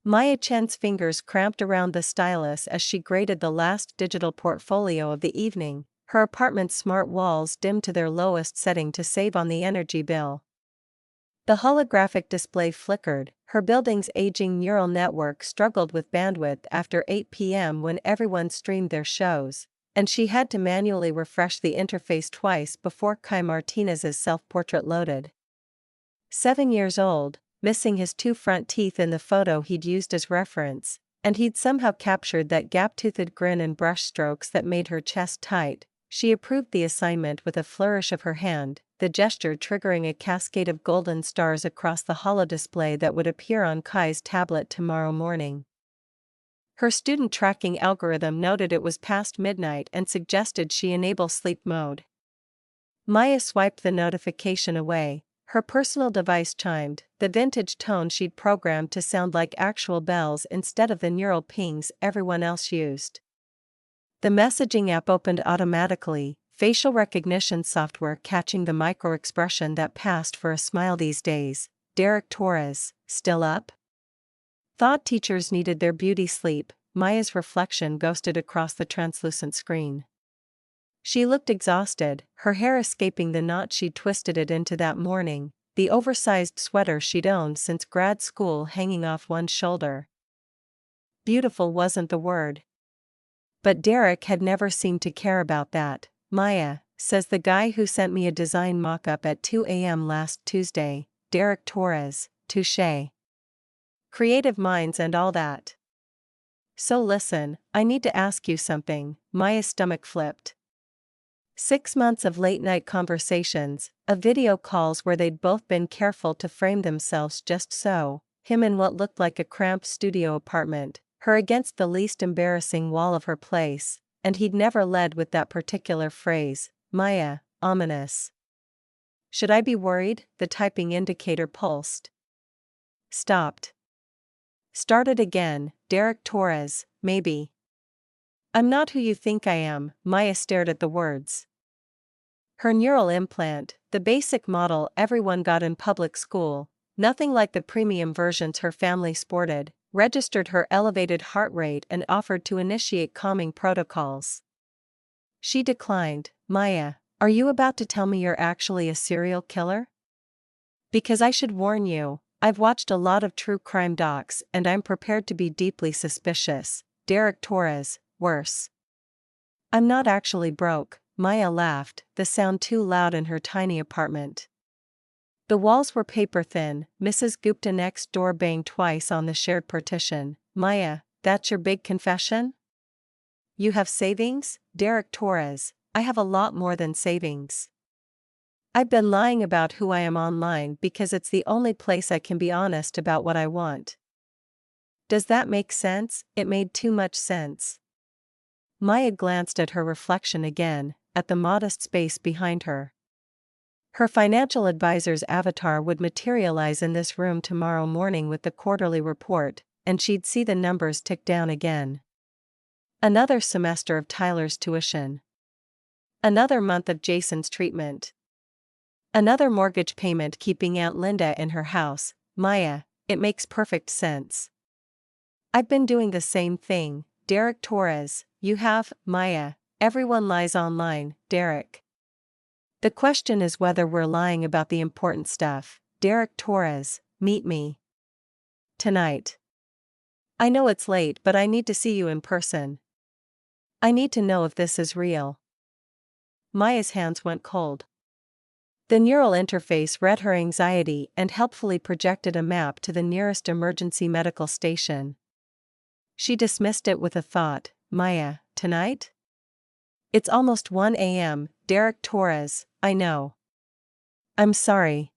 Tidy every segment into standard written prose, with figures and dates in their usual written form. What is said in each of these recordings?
Maya Chen's fingers cramped around the stylus as she graded the last digital portfolio of the evening, her apartment's smart walls dimmed to their lowest setting to save on the energy bill. The holographic display flickered, her building's aging neural network struggled with bandwidth after 8 p.m. when everyone streamed their shows, and she had to manually refresh the interface twice before Kai Martinez's self-portrait loaded. 7 years old, missing his 2 front teeth in the photo he'd used as reference, and he'd somehow captured that gap-toothed grin and brushstrokes that made her chest tight. She approved the assignment with a flourish of her hand, the gesture triggering a cascade of golden stars across the holodisplay that would appear on Kai's tablet tomorrow morning. Her student tracking algorithm noted it was past midnight and suggested she enable sleep mode. Maya swiped the notification away. Her personal device chimed, the vintage tone she'd programmed to sound like actual bells instead of the neural pings everyone else used. The messaging app opened automatically, facial recognition software catching the micro-expression that passed for a smile these days. Derek Torres, still up? Thought teachers needed their beauty sleep. Maya's reflection ghosted across the translucent screen. She looked exhausted, her hair escaping the knot she'd twisted it into that morning, the oversized sweater she'd owned since grad school hanging off one shoulder. Beautiful wasn't the word. But Derek had never seemed to care about that. Maya, says the guy who sent me a design mock-up at 2 a.m. last Tuesday, Derek Torres, touché. Creative minds and all that. So listen, I need to ask you something. Maya's stomach flipped. 6 months of late-night conversations, of video calls where they'd both been careful to frame themselves just so, him in what looked like a cramped studio apartment, her against the least embarrassing wall of her place, and he'd never led with that particular phrase. Maya, ominous. Should I be worried? The typing indicator pulsed. Stopped. Started again. Derek Torres, maybe. I'm not who you think I am. Maya stared at the words. Her neural implant, the basic model everyone got in public school, nothing like the premium versions her family sported, registered her elevated heart rate and offered to initiate calming protocols. She declined. Maya, are you about to tell me you're actually a serial killer? Because I should warn you, I've watched a lot of true crime docs and I'm prepared to be deeply suspicious. Derek Torres, worse. I'm not actually broke, Maya laughed, the sound too loud in her tiny apartment. The walls were paper thin. Mrs. Gupta next door banged twice on the shared partition. Maya, that's your big confession? You have savings? Derek Torres, I have a lot more than savings. I've been lying about who I am online because it's the only place I can be honest about what I want. Does that make sense? It made too much sense. Maya glanced at her reflection again, at the modest space behind her. Her financial advisor's avatar would materialize in this room tomorrow morning with the quarterly report, and she'd see the numbers tick down again. Another semester of Tyler's tuition. Another month of Jason's treatment. Another mortgage payment keeping Aunt Linda in her house. Maya, it makes perfect sense. I've been doing the same thing. Derek Torres, you have? Maya, everyone lies online. Derek. The question is whether we're lying about the important stuff. Derek Torres, meet me. Tonight. I know it's late, but I need to see you in person. I need to know if this is real. Maya's hands went cold. The neural interface read her anxiety and helpfully projected a map to the nearest emergency medical station. She dismissed it with a thought. Maya, tonight? It's almost 1 a.m., Derek Torres, I know. I'm sorry.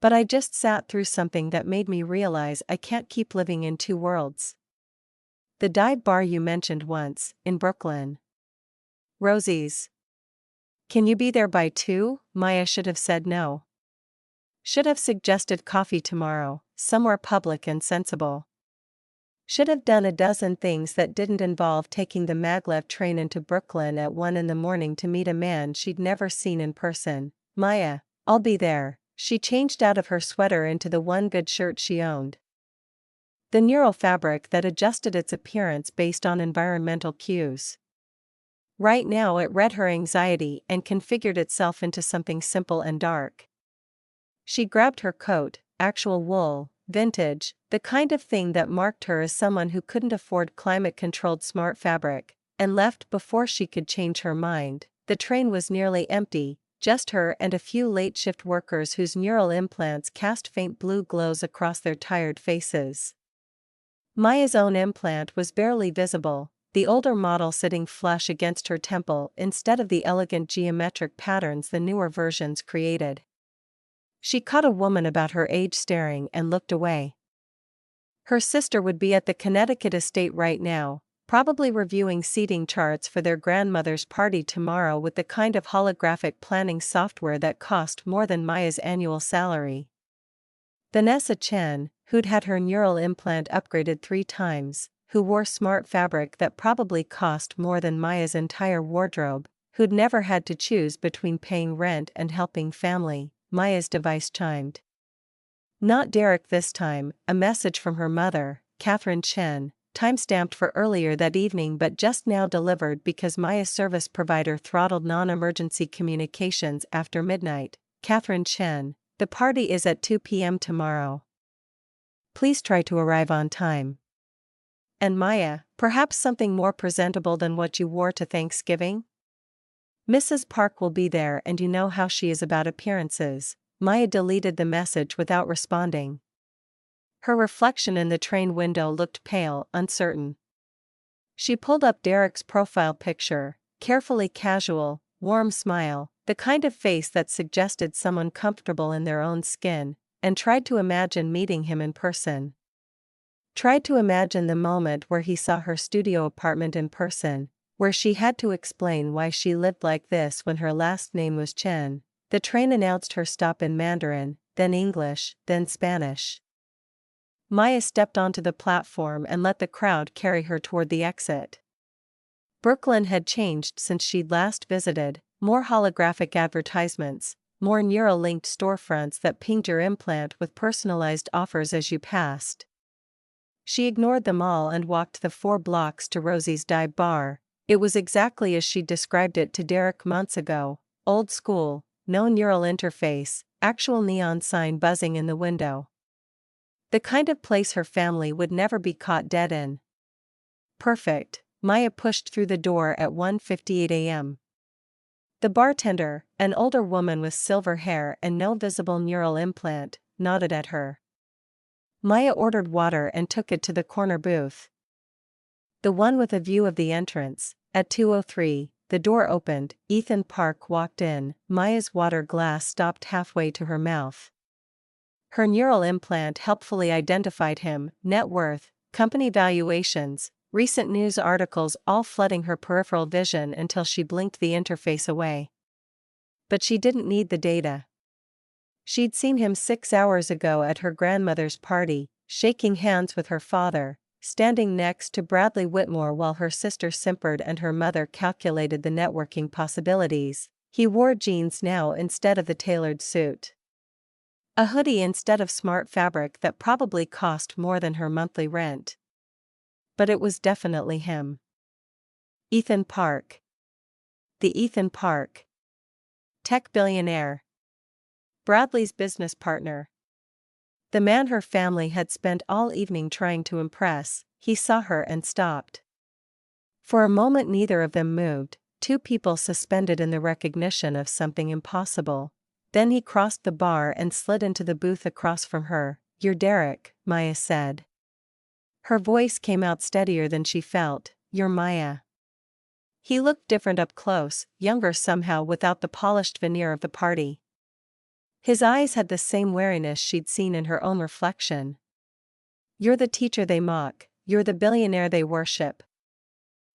But I just sat through something that made me realize I can't keep living in 2 worlds. The dive bar you mentioned once, in Brooklyn. Rosie's. Can you be there by 2? Maya should have said no. Should have suggested coffee tomorrow, somewhere public and sensible. Should have done a dozen things that didn't involve taking the maglev train into Brooklyn at 1 in the morning to meet a man she'd never seen in person. Maya, I'll be there. She changed out of her sweater into the one good shirt she owned. The neural fabric that adjusted its appearance based on environmental cues. Right now it read her anxiety and configured itself into something simple and dark. She grabbed her coat, actual wool, vintage, the kind of thing that marked her as someone who couldn't afford climate-controlled smart fabric, and left before she could change her mind. The train was nearly empty, just her and a few late-shift workers whose neural implants cast faint blue glows across their tired faces. Maya's own implant was barely visible, the older model sitting flush against her temple instead of the elegant geometric patterns the newer versions created. She caught a woman about her age staring and looked away. Her sister would be at the Connecticut estate right now, probably reviewing seating charts for their grandmother's party tomorrow with the kind of holographic planning software that cost more than Maya's annual salary. Vanessa Chen, who'd had her neural implant upgraded 3 times, who wore smart fabric that probably cost more than Maya's entire wardrobe, who'd never had to choose between paying rent and helping family, Maya's device chimed. Not Derek this time, a message from her mother, Catherine Chen, time-stamped for earlier that evening but just now delivered because Maya's service provider throttled non-emergency communications after midnight. Catherine Chen, the party is at 2 p.m. tomorrow. Please try to arrive on time. And Maya, perhaps something more presentable than what you wore to Thanksgiving? Mrs. Park will be there and you know how she is about appearances. Maya deleted the message without responding. Her reflection in the train window looked pale, uncertain. She pulled up Derek's profile picture, carefully casual, warm smile, the kind of face that suggested someone comfortable in their own skin, and tried to imagine meeting him in person. Tried to imagine the moment where he saw her studio apartment in person, where she had to explain why she lived like this when her last name was Chen. The train announced her stop in Mandarin, then English, then Spanish. Maya stepped onto the platform and let the crowd carry her toward the exit. Brooklyn had changed since she'd last visited, more holographic advertisements, more neural-linked storefronts that pinged your implant with personalized offers as you passed. She ignored them all and walked the 4 blocks to Rosie's dive bar. It was exactly as she described it to Derek months ago, old school, no neural interface, actual neon sign buzzing in the window. The kind of place her family would never be caught dead in. Perfect, Maya pushed through the door at 1:58 a.m. The bartender, an older woman with silver hair and no visible neural implant, nodded at her. Maya ordered water and took it to the corner booth. The one with a view of the entrance. At 2:03, the door opened, Ethan Park walked in, Maya's water glass stopped halfway to her mouth. Her neural implant helpfully identified him, net worth, company valuations, recent news articles all flooding her peripheral vision until she blinked the interface away. But she didn't need the data. She'd seen him 6 hours ago at her grandmother's party, shaking hands with her father, standing next to Bradley Whitmore while her sister simpered and her mother calculated the networking possibilities. He wore jeans now instead of the tailored suit. A hoodie instead of smart fabric that probably cost more than her monthly rent. But it was definitely him. Ethan Park. The Ethan Park. Tech billionaire. Bradley's business partner. The man her family had spent all evening trying to impress. He saw her and stopped. For a moment neither of them moved, 2 people suspended in the recognition of something impossible. Then he crossed the bar and slid into the booth across from her. "You're Derek," Maya said. Her voice came out steadier than she felt. "You're Maya." He looked different up close, younger somehow without the polished veneer of the party. His eyes had the same wariness she'd seen in her own reflection. "You're the teacher they mock, you're the billionaire they worship."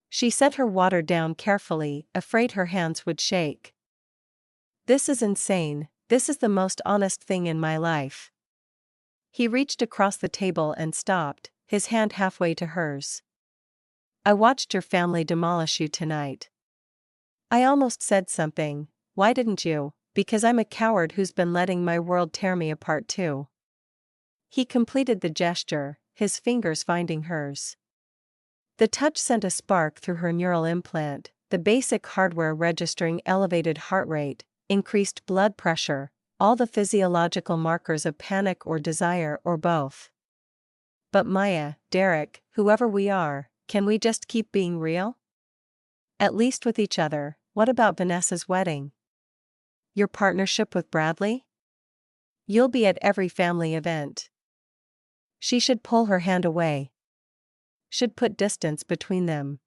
She set her water down carefully, afraid her hands would shake. "This is insane, this is the most honest thing in my life." He reached across the table and stopped, his hand halfway to hers. "I watched your family demolish you tonight. I almost said something, why didn't you? Because I'm a coward who's been letting my world tear me apart too." He completed the gesture, his fingers finding hers. The touch sent a spark through her neural implant, the basic hardware registering elevated heart rate, increased blood pressure, all the physiological markers of panic or desire or both. But Maya, Derek, whoever we are, can we just keep being real? At least with each other. What about Vanessa's wedding? Your partnership with Bradley? You'll be at every family event. She should pull her hand away. Should put distance between them.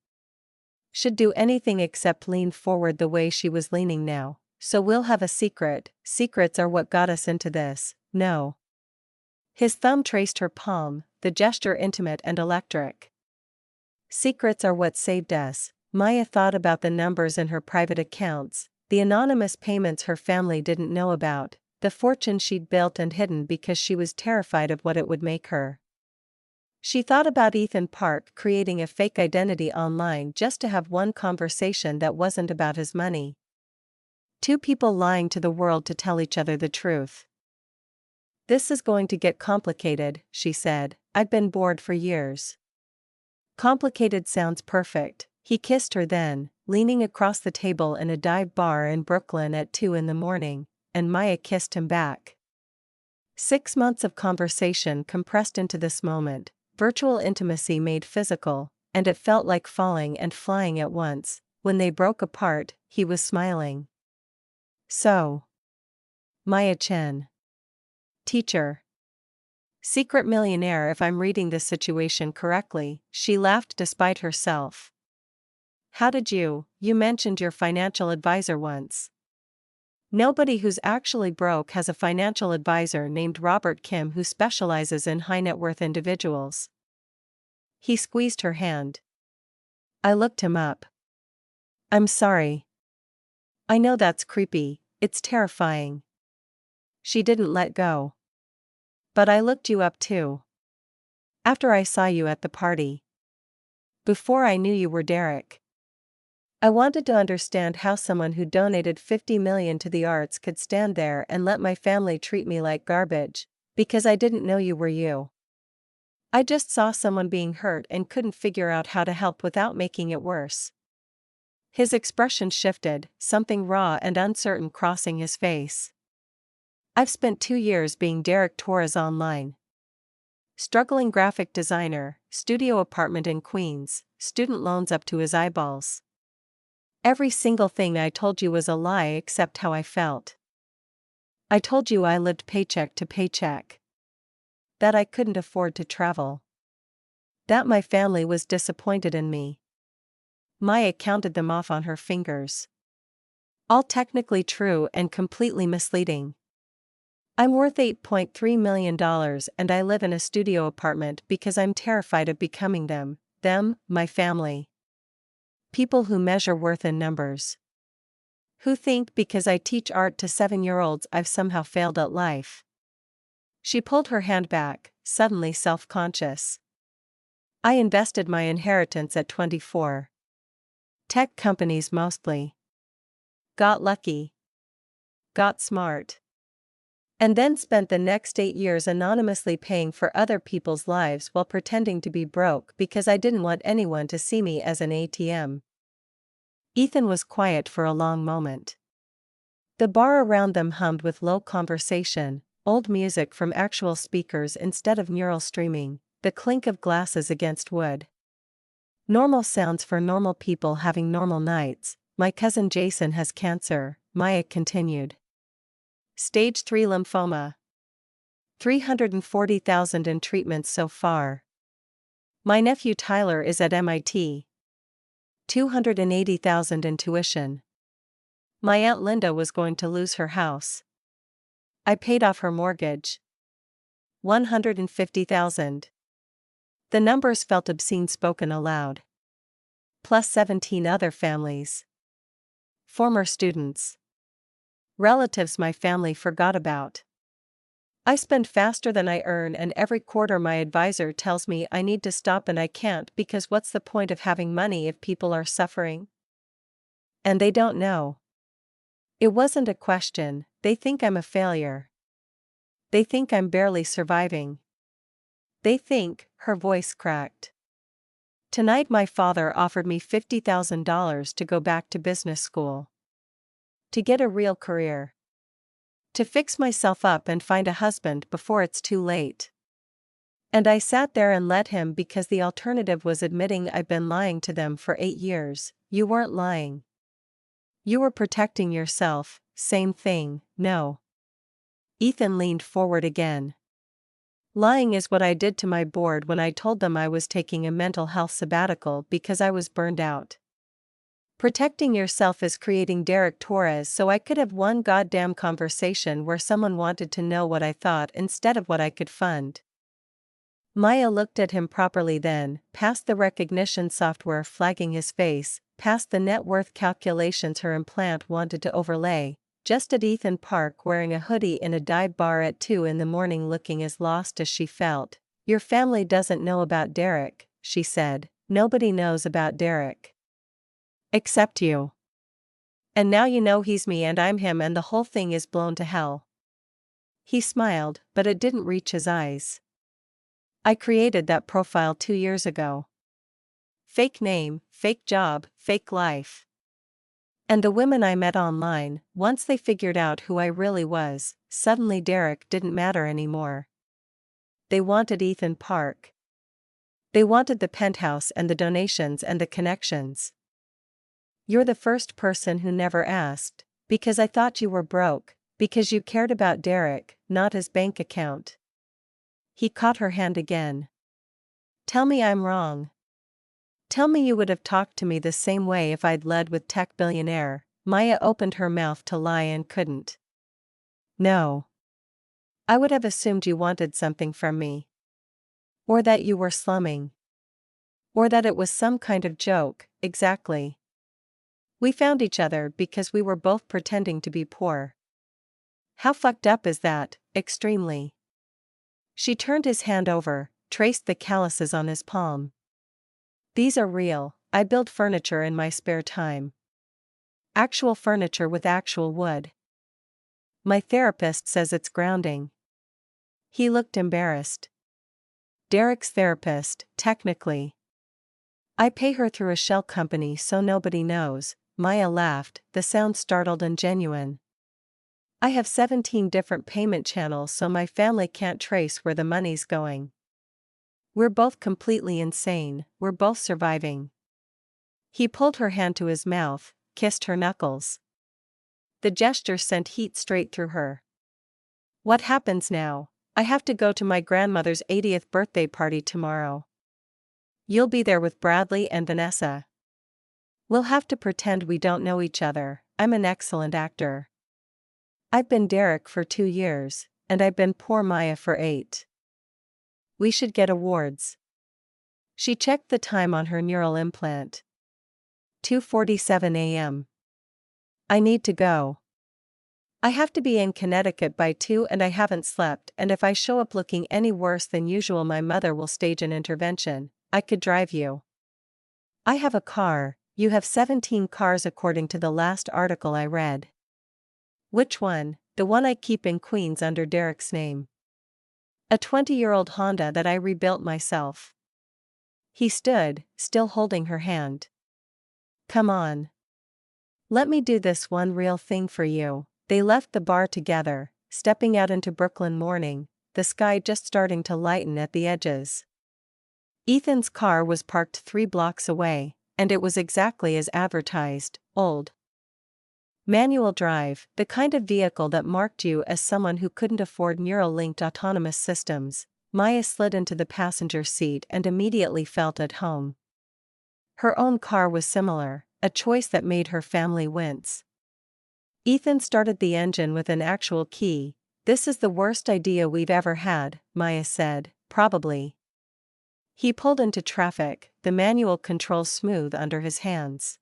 Should do anything except lean forward the way she was leaning now. So we'll have a secret. Secrets are what got us into this. No. His thumb traced her palm, the gesture intimate and electric. Secrets are what saved us. Maya thought about the numbers in her private accounts, the anonymous payments her family didn't know about, the fortune she'd built and hidden because she was terrified of what it would make her. She thought about Ethan Park creating a fake identity online just to have one conversation that wasn't about his money. Two people lying to the world to tell each other the truth. This is going to get complicated, she said. I've been bored for years. Complicated sounds perfect. He kissed her then, leaning across the table in a dive bar in Brooklyn at 2 a.m, and Maya kissed him back. 6 months of conversation compressed into this moment, virtual intimacy made physical, and it felt like falling and flying at once. When they broke apart, he was smiling. So. Maya Chen. Teacher. Secret millionaire if I'm reading this situation correctly, she laughed despite herself. How did you mentioned your financial advisor once. Nobody who's actually broke has a financial advisor named Robert Kim who specializes in high net worth individuals. He squeezed her hand. I looked him up. I'm sorry. I know that's creepy, it's terrifying. She didn't let go. But I looked you up too. After I saw you at the party. Before I knew you were Derek. I wanted to understand how someone who donated $50 million to the arts could stand there and let my family treat me like garbage, because I didn't know you were you. I just saw someone being hurt and couldn't figure out how to help without making it worse. His expression shifted, something raw and uncertain crossing his face. I've spent 2 years being Derek Torres online. Struggling graphic designer, studio apartment in Queens, student loans up to his eyeballs. Every single thing I told you was a lie except how I felt. I told you I lived paycheck to paycheck. That I couldn't afford to travel. That my family was disappointed in me. Maya counted them off on her fingers. All technically true and completely misleading. I'm worth $8.3 million and I live in a studio apartment because I'm terrified of becoming them, my family. People who measure worth in numbers. Who think because I teach art to 7-year-olds I've somehow failed at life. She pulled her hand back, suddenly self-conscious. I invested my inheritance at 24. Tech companies mostly. Got lucky. Got smart. And then spent the next 8 years anonymously paying for other people's lives while pretending to be broke because I didn't want anyone to see me as an ATM. Ethan was quiet for a long moment. The bar around them hummed with low conversation, old music from actual speakers instead of neural streaming, the clink of glasses against wood. Normal sounds for normal people having normal nights. My cousin Jason has cancer, Maya continued. Stage 3 lymphoma. 340,000 in treatments so far. My nephew Tyler is at MIT. 280,000 in tuition. My Aunt Linda was going to lose her house. I paid off her mortgage. 150,000. The numbers felt obscene spoken aloud. Plus 17 other families. Former students. Relatives my family forgot about. I spend faster than I earn and every quarter my advisor tells me I need to stop and I can't because what's the point of having money if people are suffering? And they don't know. It wasn't a question, they think I'm a failure. They think I'm barely surviving. They think, her voice cracked. Tonight my father offered me $50,000 to go back to business school. To get a real career. To fix myself up and find a husband before it's too late. And I sat there and let him because the alternative was admitting I'd been lying to them for 8 years. You weren't lying. You were protecting yourself, same thing, no. Ethan leaned forward again. Lying is what I did to my board when I told them I was taking a mental health sabbatical because I was burned out. Protecting yourself is creating Derek Torres so I could have one goddamn conversation where someone wanted to know what I thought instead of what I could fund. Maya looked at him properly then, past the recognition software flagging his face, past the net worth calculations her implant wanted to overlay, just at Ethan Park wearing a hoodie in a dive bar at 2 in the morning looking as lost as she felt. Your family doesn't know about Derek, she said. Nobody knows about Derek. Except you. And now you know he's me and I'm him and the whole thing is blown to hell. He smiled, but it didn't reach his eyes. I created that profile 2 years ago. Fake name, fake job, fake life. And the women I met online, once they figured out who I really was, suddenly Derek didn't matter anymore. They wanted Ethan Park. They wanted the penthouse and the donations and the connections. You're the first person who never asked, because I thought you were broke, because you cared about Derek, not his bank account. He caught her hand again. Tell me I'm wrong. Tell me you would have talked to me the same way if I'd led with tech billionaire. Maya opened her mouth to lie and couldn't. No. I would have assumed you wanted something from me. Or that you were slumming. Or that it was some kind of joke, exactly. We found each other because we were both pretending to be poor. How fucked up is that? Extremely. She turned his hand over, traced the calluses on his palm. These are real. I build furniture in my spare time. Actual furniture with actual wood. My therapist says it's grounding. He looked embarrassed. Derek's therapist, technically. I pay her through a shell company so nobody knows. Maya laughed, the sound startled and genuine. I have 17 different payment channels so my family can't trace where the money's going. We're both completely insane, we're both surviving. He pulled her hand to his mouth, kissed her knuckles. The gesture sent heat straight through her. What happens now? I have to go to my grandmother's 80th birthday party tomorrow. You'll be there with Bradley and Vanessa. We'll have to pretend we don't know each other. I'm an excellent actor. I've been Derek for 2 years, and I've been poor Maya for 8. We should get awards. She checked the time on her neural implant. 2:47 a.m. I need to go. I have to be in Connecticut by 2 and I haven't slept, and if I show up looking any worse than usual my mother will stage an intervention. I could drive you. I have a car. You have 17 cars according to the last article I read. Which one? The one I keep in Queens under Derek's name. A 20-year-old Honda that I rebuilt myself. He stood, still holding her hand. Come on. Let me do this one real thing for you. They left the bar together, stepping out into Brooklyn morning, the sky just starting to lighten at the edges. Ethan's car was parked 3 blocks away, and it was exactly as advertised, old. Manual drive, the kind of vehicle that marked you as someone who couldn't afford neural-linked autonomous systems. Maya slid into the passenger seat and immediately felt at home. Her own car was similar, a choice that made her family wince. Ethan started the engine with an actual key. This is the worst idea we've ever had, Maya said, probably. He pulled into traffic, the manual controls smooth under his hands.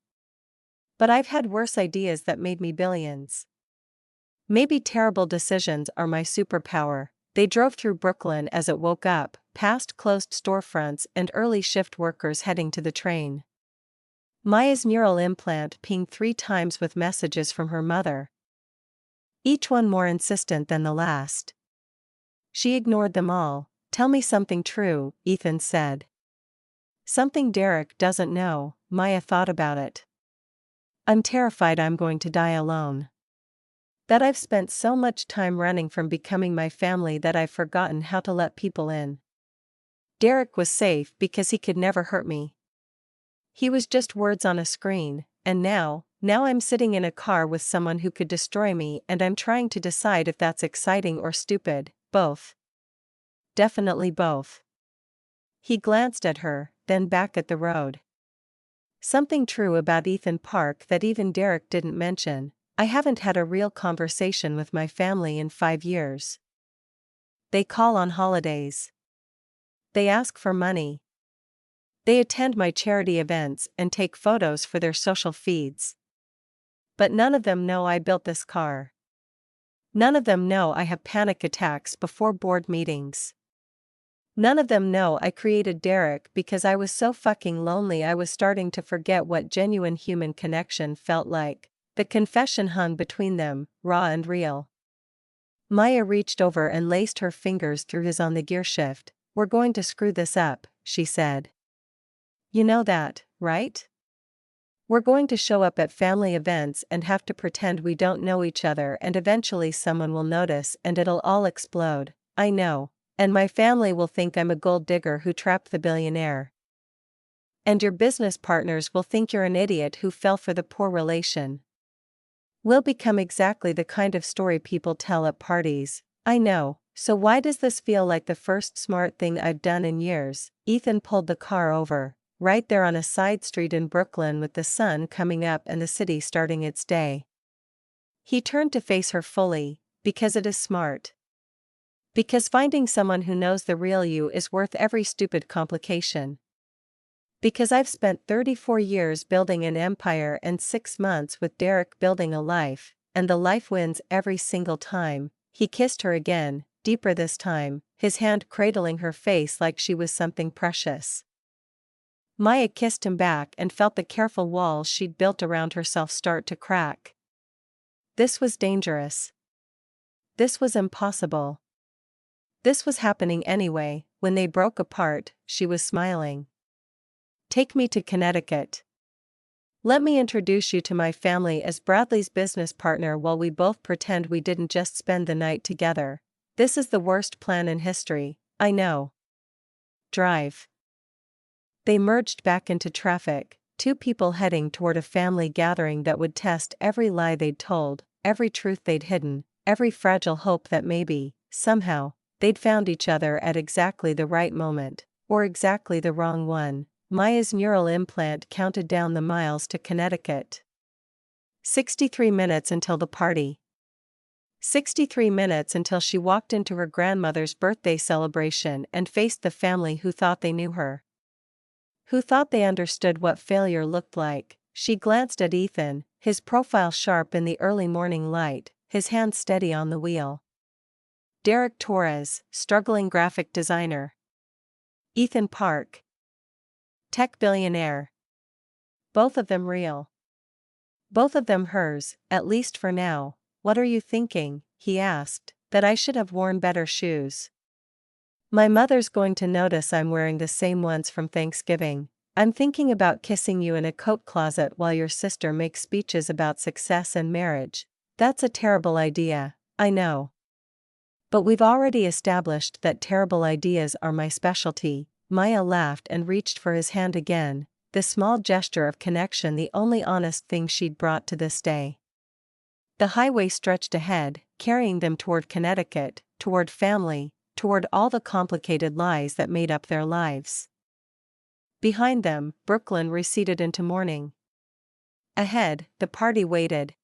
But I've had worse ideas that made me billions. Maybe terrible decisions are my superpower. They drove through Brooklyn as it woke up, past closed storefronts and early shift workers heading to the train. Maya's neural implant pinged 3 times with messages from her mother. Each one more insistent than the last. She ignored them all, Tell me something true, Ethan said. Something Derek doesn't know, Maya thought about it. I'm terrified I'm going to die alone. That I've spent so much time running from becoming my family that I've forgotten how to let people in. Derek was safe because he could never hurt me. He was just words on a screen, and now I'm sitting in a car with someone who could destroy me, and I'm trying to decide if that's exciting or stupid. Both. Definitely both. He glanced at her, then back at the road. Something true about Ethan Park that even Derek didn't mention. I haven't had a real conversation with my family in 5 years. They call on holidays. They ask for money. They attend my charity events and take photos for their social feeds. But none of them know I built this car. None of them know I have panic attacks before board meetings. None of them know I created Derek because I was so fucking lonely I was starting to forget what genuine human connection felt like. The confession hung between them, raw and real. Maya reached over and laced her fingers through his on the gear shift. We're going to screw this up, she said. You know that, right? We're going to show up at family events and have to pretend we don't know each other, and eventually someone will notice and it'll all explode. I know. And my family will think I'm a gold digger who trapped the billionaire. And your business partners will think you're an idiot who fell for the poor relation. We'll become exactly the kind of story people tell at parties. I know, so why does this feel like the first smart thing I've done in years? Ethan pulled the car over, right there on a side street in Brooklyn with the sun coming up and the city starting its day. He turned to face her fully, because it is smart. Because finding someone who knows the real you is worth every stupid complication. Because I've spent 34 years building an empire and 6 months with Derek building a life, and the life wins every single time. He kissed her again, deeper this time, his hand cradling her face like she was something precious. Maya kissed him back and felt the careful walls she'd built around herself start to crack. This was dangerous. This was impossible. This was happening anyway. When they broke apart, she was smiling. Take me to Connecticut. Let me introduce you to my family as Bradley's business partner while we both pretend we didn't just spend the night together. This is the worst plan in history, I know. Drive. They merged back into traffic, 2 people heading toward a family gathering that would test every lie they'd told, every truth they'd hidden, every fragile hope that maybe, somehow, they'd found each other at exactly the right moment, or exactly the wrong one. Maya's neural implant counted down the miles to Connecticut. 63 minutes until the party. 63 minutes until she walked into her grandmother's birthday celebration and faced the family who thought they knew her. Who thought they understood what failure looked like. She glanced at Ethan, his profile sharp in the early morning light, his hand steady on the wheel. Derek Torres, struggling graphic designer. Ethan Park, tech billionaire. Both of them real. Both of them hers, at least for now. What are you thinking? He asked. That I should have worn better shoes. My mother's going to notice I'm wearing the same ones from Thanksgiving. I'm thinking about kissing you in a coat closet while your sister makes speeches about success and marriage. That's a terrible idea, I know. But we've already established that terrible ideas are my specialty. Maya laughed and reached for his hand again, the small gesture of connection the only honest thing she'd brought to this day. The highway stretched ahead, carrying them toward Connecticut, toward family, toward all the complicated lies that made up their lives. Behind them, Brooklyn receded into morning. Ahead, the party waited.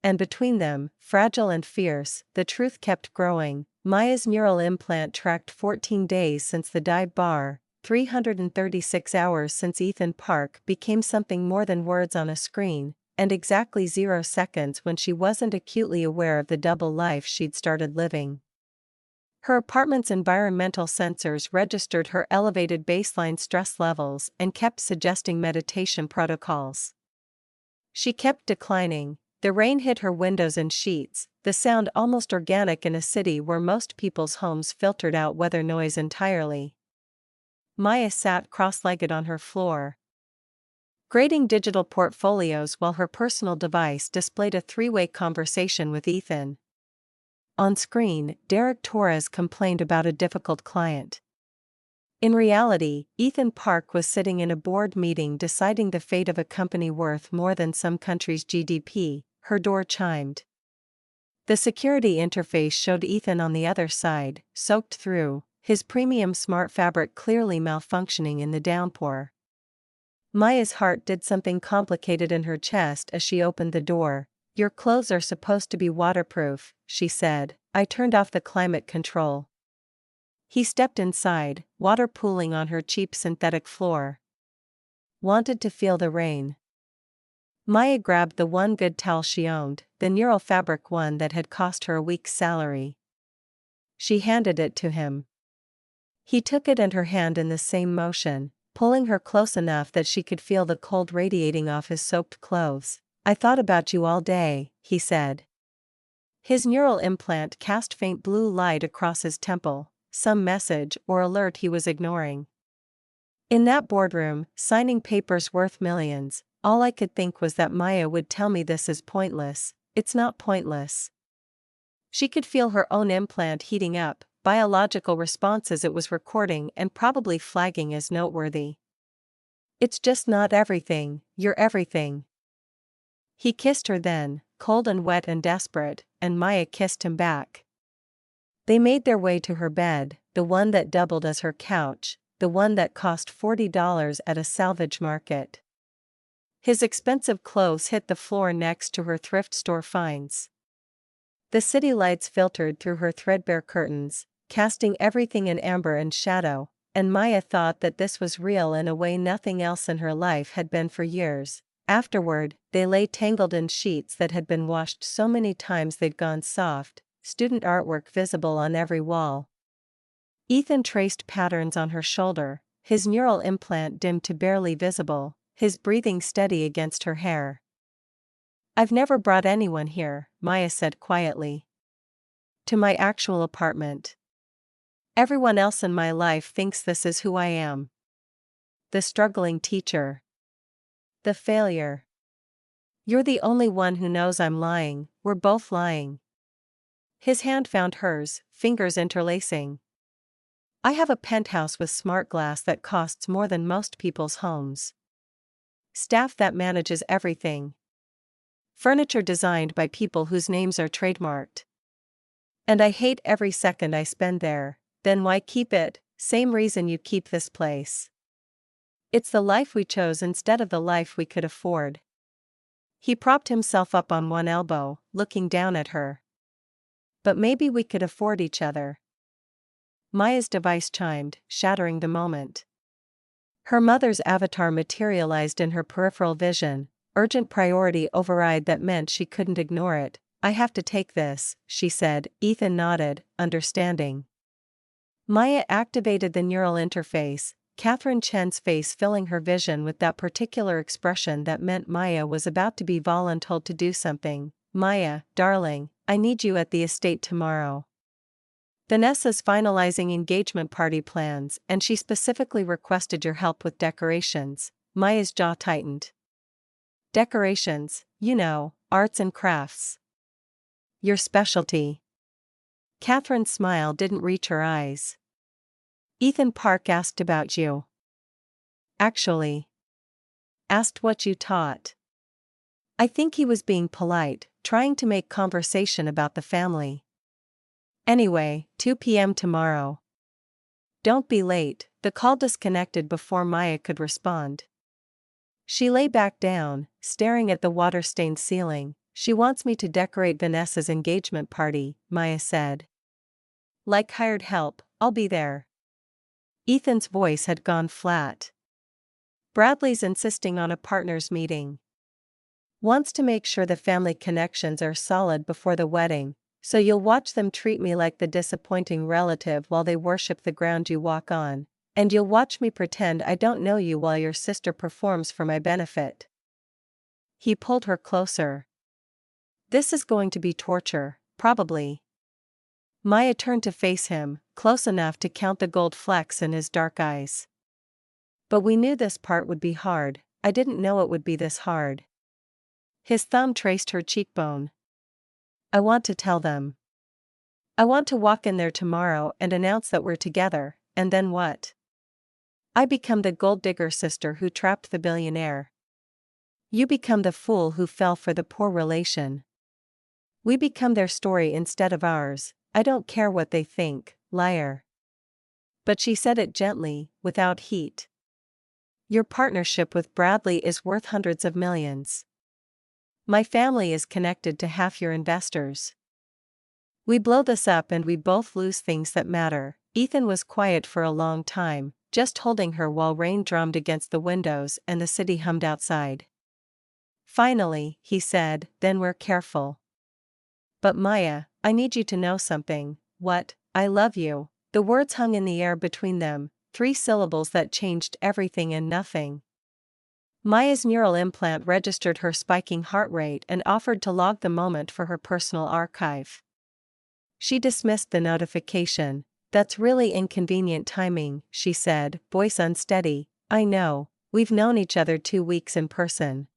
And between them, fragile and fierce, the truth kept growing. Maya's neural implant tracked 14 days since the dive bar, 336 hours since Ethan Park became something more than words on a screen, and exactly 0 seconds when she wasn't acutely aware of the double life she'd started living. Her apartment's environmental sensors registered her elevated baseline stress levels and kept suggesting meditation protocols. She kept declining, The rain hit her windows in sheets, the sound almost organic in a city where most people's homes filtered out weather noise entirely. Maya sat cross-legged on her floor, grading digital portfolios while her personal device displayed a three-way conversation with Ethan. On screen, Derek Torres complained about a difficult client. In reality, Ethan Park was sitting in a board meeting deciding the fate of a company worth more than some country's GDP. Her door chimed. The security interface showed Ethan on the other side, soaked through, his premium smart fabric clearly malfunctioning in the downpour. Maya's heart did something complicated in her chest as she opened the door. "Your clothes are supposed to be waterproof," she said. "I turned off the climate control." He stepped inside, water pooling on her cheap synthetic floor. "Wanted to feel the rain." Maya grabbed the one good towel she owned, the neural fabric one that had cost her a week's salary. She handed it to him. He took it and her hand in the same motion, pulling her close enough that she could feel the cold radiating off his soaked clothes. "I thought about you all day," he said. His neural implant cast faint blue light across his temple, some message or alert he was ignoring. In that boardroom, signing papers worth millions, all I could think was that Maya would tell me this is pointless. It's not pointless. She could feel her own implant heating up, biological responses it was recording and probably flagging as noteworthy. "It's just not everything, you're everything." He kissed her then, cold and wet and desperate, and Maya kissed him back. They made their way to her bed, the one that doubled as her couch, the one that cost $40 at a salvage market. His expensive clothes hit the floor next to her thrift store finds. The city lights filtered through her threadbare curtains, casting everything in amber and shadow, and Maya thought that this was real in a way nothing else in her life had been for years. Afterward, they lay tangled in sheets that had been washed so many times they'd gone soft, student artwork visible on every wall. Ethan traced patterns on her shoulder, his neural implant dimmed to barely visible, his breathing steady against her hair. "I've never brought anyone here," Maya said quietly. "To my actual apartment. Everyone else in my life thinks this is who I am. The struggling teacher. The failure. You're the only one who knows I'm lying, we're both lying." His hand found hers, fingers interlacing. "I have a penthouse with smart glass that costs more than most people's homes. Staff that manages everything. Furniture designed by people whose names are trademarked. And I hate every second I spend there. Then why keep it? Same reason you keep this place. It's the life we chose instead of the life we could afford." He propped himself up on one elbow, looking down at her. "But maybe we could afford each other." Maya's device chimed, shattering the moment. Her mother's avatar materialized in her peripheral vision, urgent priority override that meant she couldn't ignore it. "I have to take this," she said. Ethan nodded, understanding. Maya activated the neural interface, Catherine Chen's face filling her vision with that particular expression that meant Maya was about to be voluntold to do something. "Maya, darling, I need you at the estate tomorrow. Vanessa's finalizing engagement party plans and she specifically requested your help with decorations." Maya's jaw tightened. "Decorations, you know, arts and crafts. Your specialty." Catherine's smile didn't reach her eyes. "Ethan Park asked about you." "Actually. Asked what you taught." I think he was being polite, trying to make conversation about the family. "Anyway, 2 p.m. tomorrow. Don't be late." The call disconnected before Maya could respond. She lay back down, staring at the water-stained ceiling. "She wants me to decorate Vanessa's engagement party," Maya said. "Like hired help, I'll be there." Ethan's voice had gone flat. "Bradley's insisting on a partners meeting. Wants to make sure the family connections are solid before the wedding, so you'll watch them treat me like the disappointing relative while they worship the ground you walk on, and you'll watch me pretend I don't know you while your sister performs for my benefit." He pulled her closer. This is going to be torture, probably. Maya turned to face him, close enough to count the gold flecks in his dark eyes. But we knew this part would be hard. I didn't know it would be this hard. His thumb traced her cheekbone. I want to tell them. I want to walk in there tomorrow and announce that we're together, and then what? I become the gold digger sister who trapped the billionaire. You become the fool who fell for the poor relation. We become their story instead of ours. I don't care what they think, liar. But she said it gently, without heat. Your partnership with Bradley is worth hundreds of millions. My family is connected to half your investors. We blow this up and we both lose things that matter. Ethan was quiet for a long time, just holding her while rain drummed against the windows and the city hummed outside. Finally, he said, then we're careful. But Maya, I need you to know something. What? I love you. The words hung in the air between them, 3 syllables that changed everything and nothing. Maya's neural implant registered her spiking heart rate and offered to log the moment for her personal archive. She dismissed the notification. That's really inconvenient timing, she said, voice unsteady. I know, we've known each other 2 weeks in person.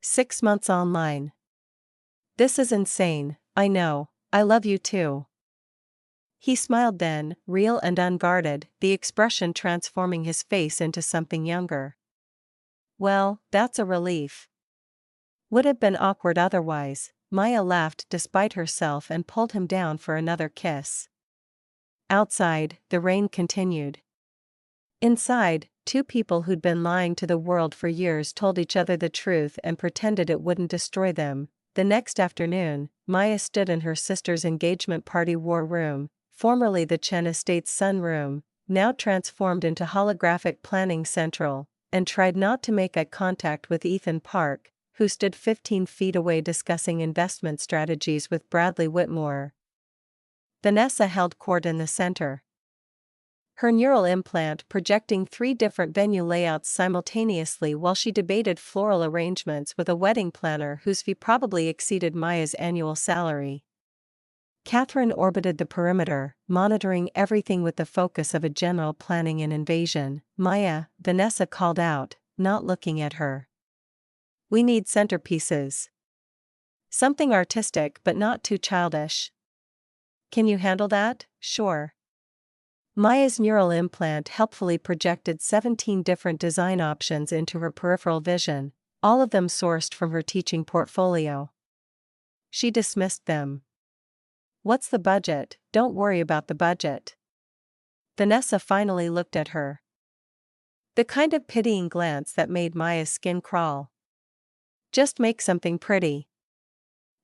6 months online. This is insane, I know, I love you too. He smiled then, real and unguarded, the expression transforming his face into something younger. Well, that's a relief. Would have been awkward otherwise. Maya laughed despite herself and pulled him down for another kiss. Outside, the rain continued. Inside, 2 people who'd been lying to the world for years told each other the truth and pretended it wouldn't destroy them. The next afternoon, Maya stood in her sister's engagement party war room, formerly the Chen Estate's sunroom, now transformed into holographic planning central, and tried not to make eye contact with Ethan Park, who stood 15 feet away discussing investment strategies with Bradley Whitmore. Vanessa held court in the center. Her neural implant projecting 3 different venue layouts simultaneously while she debated floral arrangements with a wedding planner whose fee probably exceeded Maya's annual salary. Catherine orbited the perimeter, monitoring everything with the focus of a general planning an invasion. Maya, Vanessa called out, not looking at her. We need centerpieces. Something artistic but not too childish. Can you handle that? Sure. Maya's neural implant helpfully projected 17 different design options into her peripheral vision, all of them sourced from her teaching portfolio. She dismissed them. What's the budget? Don't worry about the budget. Vanessa finally looked at her. The kind of pitying glance that made Maya's skin crawl. Just make something pretty.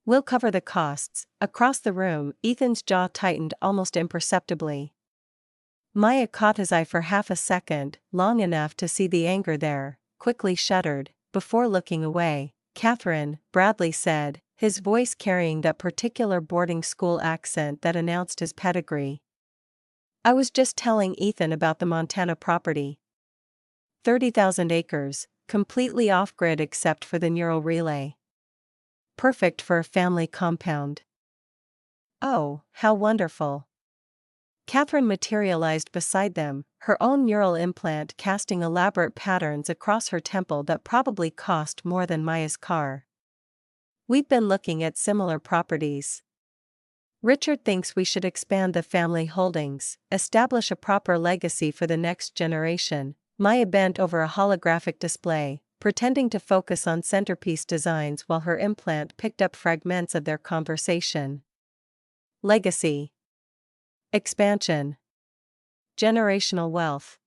We'll cover the costs. Across the room, Ethan's jaw tightened almost imperceptibly. Maya caught his eye for half a second, long enough to see the anger there, quickly shuddered, before looking away. Catherine, Bradley said, his voice carrying that particular boarding school accent that announced his pedigree. I was just telling Ethan about the Montana property. 30,000 acres, completely off-grid except for the neural relay. Perfect for a family compound. Oh, how wonderful. Catherine materialized beside them, her own neural implant casting elaborate patterns across her temple that probably cost more than Maya's car. We've been looking at similar properties. Richard thinks we should expand the family holdings, establish a proper legacy for the next generation. Maya bent over a holographic display, pretending to focus on centerpiece designs while her implant picked up fragments of their conversation. Legacy. Expansion. Generational wealth.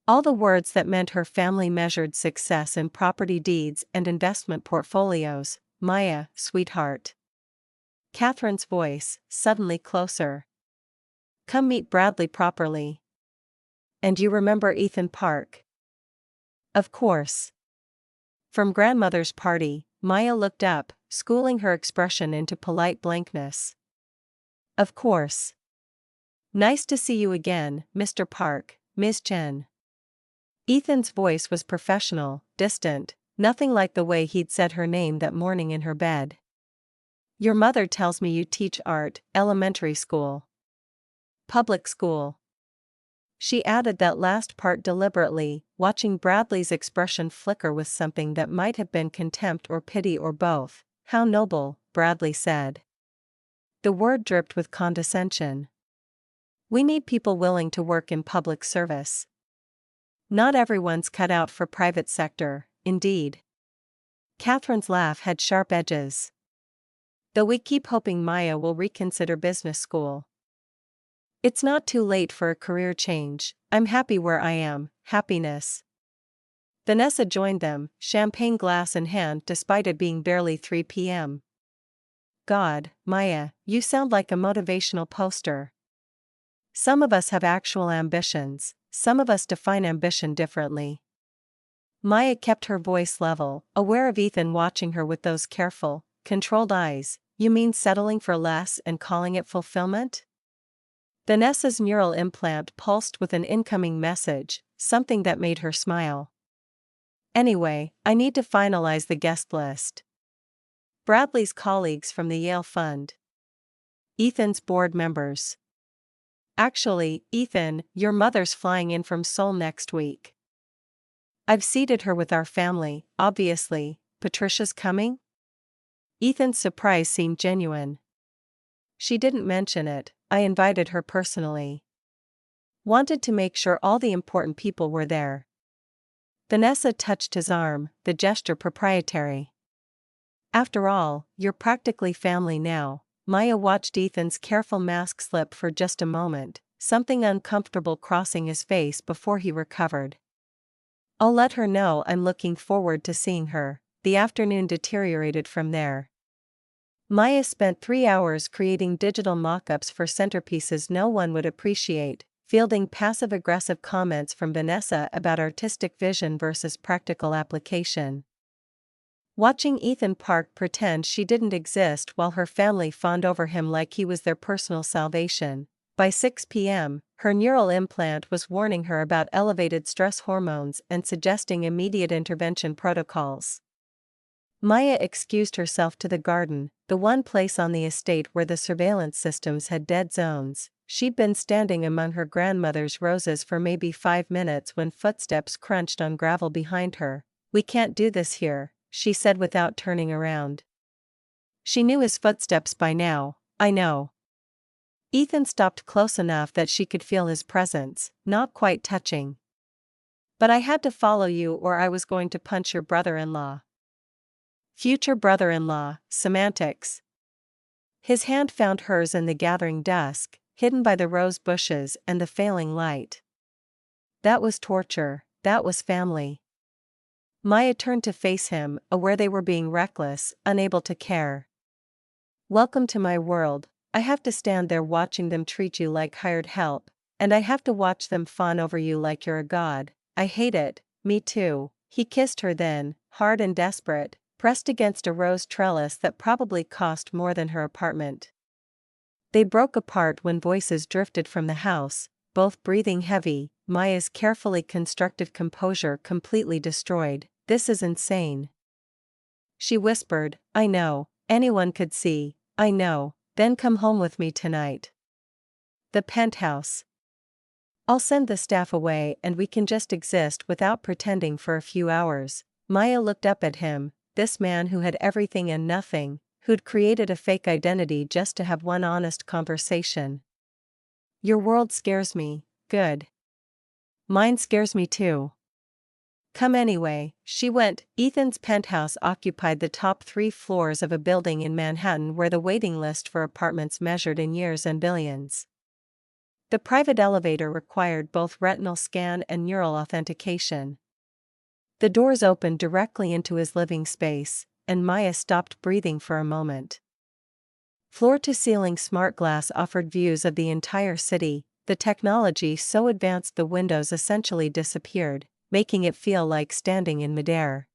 All the words that meant her family measured success in property deeds and investment portfolios. Maya, sweetheart. Catherine's voice, suddenly closer. Come meet Bradley properly. And you remember Ethan Park? Of course. From grandmother's party, Maya looked up, schooling her expression into polite blankness. Of course. Nice to see you again, Mr. Park, Ms. Chen. Ethan's voice was professional, distant, nothing like the way he'd said her name that morning in her bed. Your mother tells me you teach art, elementary school. Public school. She added that last part deliberately, watching Bradley's expression flicker with something that might have been contempt or pity or both. How noble, Bradley said. The word dripped with condescension. We need people willing to work in public service. Not everyone's cut out for private sector, indeed. Catherine's laugh had sharp edges. Though we keep hoping Maya will reconsider business school. It's not too late for a career change. I'm happy where I am. Happiness. Vanessa joined them, champagne glass in hand despite it being barely 3 p.m. God, Maya, you sound like a motivational poster. Some of us have actual ambitions, some of us define ambition differently. Maya kept her voice level, aware of Ethan watching her with those careful, controlled eyes. You mean settling for less and calling it fulfillment? Vanessa's neural implant pulsed with an incoming message, something that made her smile. Anyway, I need to finalize the guest list. Bradley's colleagues from the Yale Fund. Ethan's board members. Actually, Ethan, your mother's flying in from Seoul next week. I've seated her with our family, obviously. Patricia's coming? Ethan's surprise seemed genuine. She didn't mention it, I invited her personally. Wanted to make sure all the important people were there. Vanessa touched his arm, the gesture proprietary. After all, you're practically family now. Maya watched Ethan's careful mask slip for just a moment, something uncomfortable crossing his face before he recovered. I'll let her know I'm looking forward to seeing her. The afternoon deteriorated from there. Maya spent 3 hours creating digital mock-ups for centerpieces no one would appreciate, fielding passive-aggressive comments from Vanessa about artistic vision versus practical application. Watching Ethan Park pretend she didn't exist while her family fawned over him like he was their personal salvation. By 6 p.m., her neural implant was warning her about elevated stress hormones and suggesting immediate intervention protocols. Maya excused herself to the garden, the one place on the estate where the surveillance systems had dead zones. She'd been standing among her grandmother's roses for maybe 5 minutes when footsteps crunched on gravel behind her. We can't do this here, she said without turning around. She knew his footsteps by now. I know. Ethan stopped close enough that she could feel his presence, not quite touching. But I had to follow you or I was going to punch your brother-in-law. Future brother-in-law, semantics. His hand found hers in the gathering dusk, hidden by the rose bushes and the failing light. That was torture, that was family. Maya turned to face him, aware they were being reckless, unable to care. Welcome to my world. I have to stand there watching them treat you like hired help, and I have to watch them fawn over you like you're a god. I hate it, me too. He kissed her then, hard and desperate, pressed against a rose trellis that probably cost more than her apartment. They broke apart when voices drifted from the house, both breathing heavy, Maya's carefully constructed composure completely destroyed. This is insane. She whispered, I know, anyone could see, I know, then come home with me tonight. The penthouse. I'll send the staff away and we can just exist without pretending for a few hours. Maya looked up at him, this man who had everything and nothing, who'd created a fake identity just to have one honest conversation. Your world scares me, good. Mine scares me too. Come anyway, she went. Ethan's penthouse occupied the top 3 floors of a building in Manhattan where the waiting list for apartments measured in years and billions. The private elevator required both retinal scan and neural authentication. The doors opened directly into his living space, and Maya stopped breathing for a moment. Floor-to-ceiling smart glass offered views of the entire city. The technology so advanced the windows essentially disappeared, making it feel like standing in midair.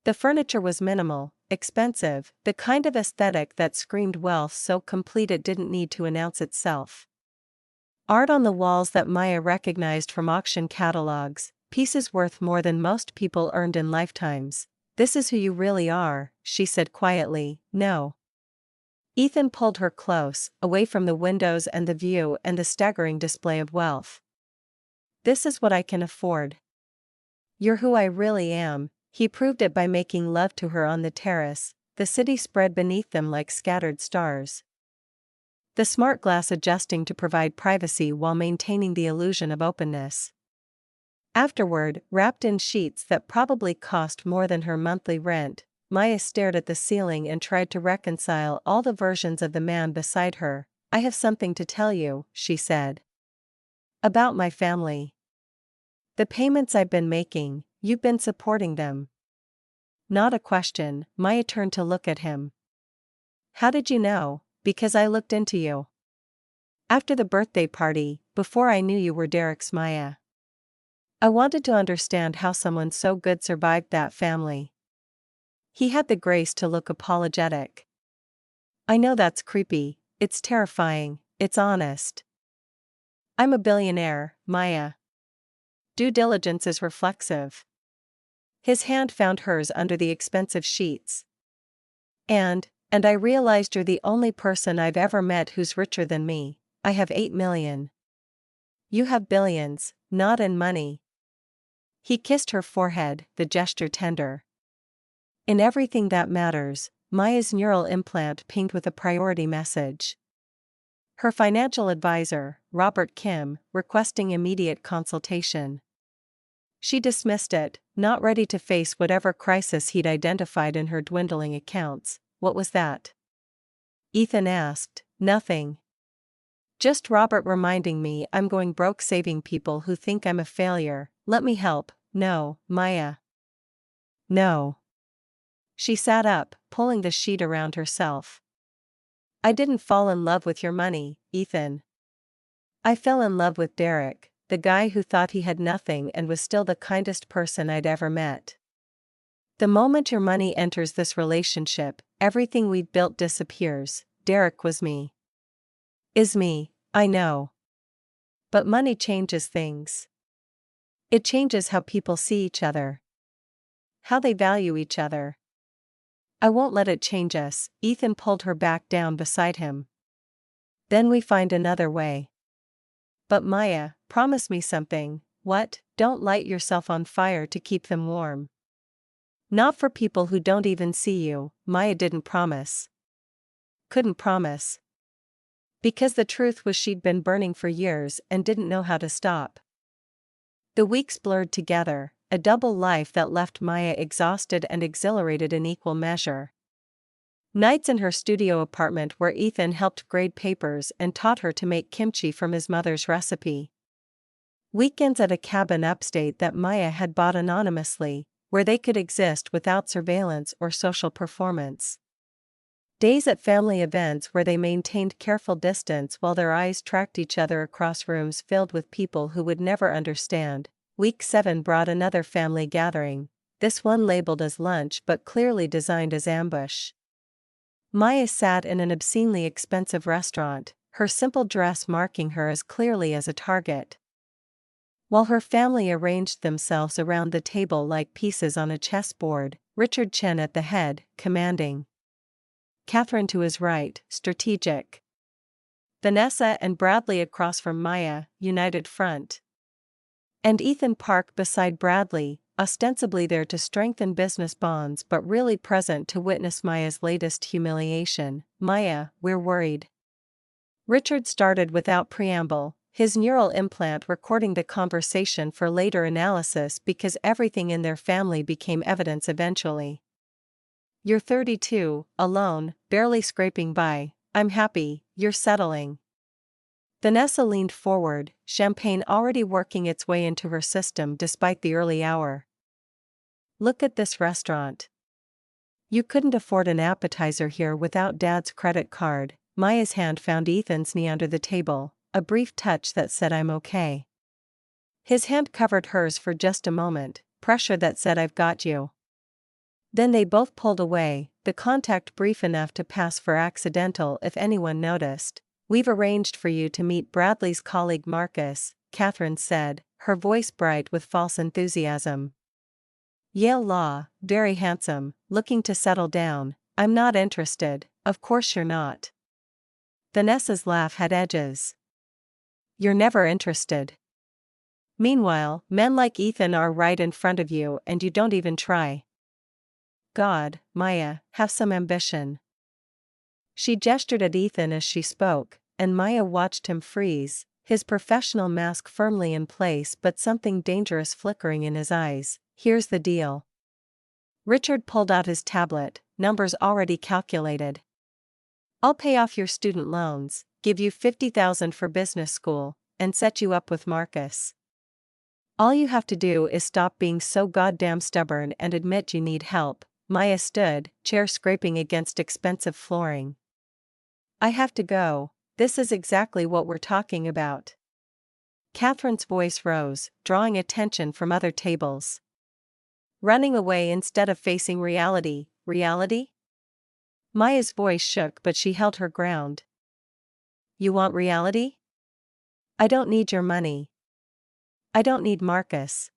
The furniture was minimal, expensive, the kind of aesthetic that screamed wealth so complete it didn't need to announce itself. Art on the walls that Maya recognized from auction catalogs, pieces worth more than most people earned in lifetimes. This is who you really are, she said quietly. No. Ethan pulled her close, away from the windows and the view and the staggering display of wealth. This is what I can afford. You're who I really am. He proved it by making love to her on the terrace, the city spread beneath them like scattered stars. The smart glass adjusting to provide privacy while maintaining the illusion of openness. Afterward, wrapped in sheets that probably cost more than her monthly rent, Maya stared at the ceiling and tried to reconcile all the versions of the man beside her. I have something to tell you, she said. About my family. The payments I've been making, you've been supporting them. Not a question, Maya turned to look at him. How did you know? Because I looked into you. After the birthday party, before I knew you were Derek's Maya. I wanted to understand how someone so good survived that family. He had the grace to look apologetic. I know that's creepy, it's terrifying, it's honest. I'm a billionaire, Maya. Due diligence is reflexive. His hand found hers under the expensive sheets. And I realized you're the only person I've ever met who's richer than me. I have 8 million. You have billions, not in money. He kissed her forehead, the gesture tender. In everything that matters, Maya's neural implant pinged with a priority message. Her financial advisor, Robert Kim, requesting immediate consultation. She dismissed it, not ready to face whatever crisis he'd identified in her dwindling accounts. What was that? Ethan asked. Nothing. Just Robert reminding me I'm going broke saving people who think I'm a failure. Let me help. No, Maya. No. She sat up, pulling the sheet around herself. I didn't fall in love with your money, Ethan. I fell in love with Derek, the guy who thought he had nothing and was still the kindest person I'd ever met. The moment your money enters this relationship, everything we'd built disappears. Derek was me. Is me, I know. But money changes things. It changes how people see each other. How they value each other. I won't let it change us. Ethan pulled her back down beside him. Then we find another way. But Maya, promise me something. What? Don't light yourself on fire to keep them warm. Not for people who don't even see you. Maya didn't promise. Couldn't promise. Because the truth was she'd been burning for years and didn't know how to stop. The weeks blurred together, a double life that left Maya exhausted and exhilarated in equal measure. Nights in her studio apartment where Ethan helped grade papers and taught her to make kimchi from his mother's recipe. Weekends at a cabin upstate that Maya had bought anonymously, where they could exist without surveillance or social performance. Days at family events where they maintained careful distance while their eyes tracked each other across rooms filled with people who would never understand. Week 7 brought another family gathering, this one labeled as lunch but clearly designed as ambush. Maya sat in an obscenely expensive restaurant, her simple dress marking her as clearly as a target. While her family arranged themselves around the table like pieces on a chessboard, Richard Chen at the head, commanding. Catherine to his right, strategic. Vanessa and Bradley across from Maya, united front. And Ethan Park beside Bradley, ostensibly there to strengthen business bonds but really present to witness Maya's latest humiliation. Maya, we're worried. Richard started without preamble, his neural implant recording the conversation for later analysis because everything in their family became evidence eventually. You're 32, alone, barely scraping by. I'm happy, you're settling. Vanessa leaned forward, champagne already working its way into her system despite the early hour. Look at this restaurant. You couldn't afford an appetizer here without Dad's credit card. Maya's hand found Ethan's knee under the table, a brief touch that said I'm okay. His hand covered hers for just a moment, pressure that said I've got you. Then they both pulled away, the contact brief enough to pass for accidental if anyone noticed. We've arranged for you to meet Bradley's colleague Marcus, Catherine said, her voice bright with false enthusiasm. Yale Law, very handsome, looking to settle down. I'm not interested, Of course you're not. Vanessa's laugh had edges. You're never interested. Meanwhile, men like Ethan are right in front of you and you don't even try. God, Maya, have some ambition. She gestured at Ethan as she spoke, and Maya watched him freeze, his professional mask firmly in place but something dangerous flickering in his eyes. Here's the deal. Richard pulled out his tablet, numbers already calculated. I'll pay off your student loans, give you $50,000 for business school, and set you up with Marcus. All you have to do is stop being so goddamn stubborn and admit you need help. Maya stood, chair scraping against expensive flooring. I have to go. This is exactly what we're talking about. Catherine's voice rose, drawing attention from other tables. Running away instead of facing reality. Reality? Maya's voice shook but she held her ground. You want reality? I don't need your money. I don't need Marcus.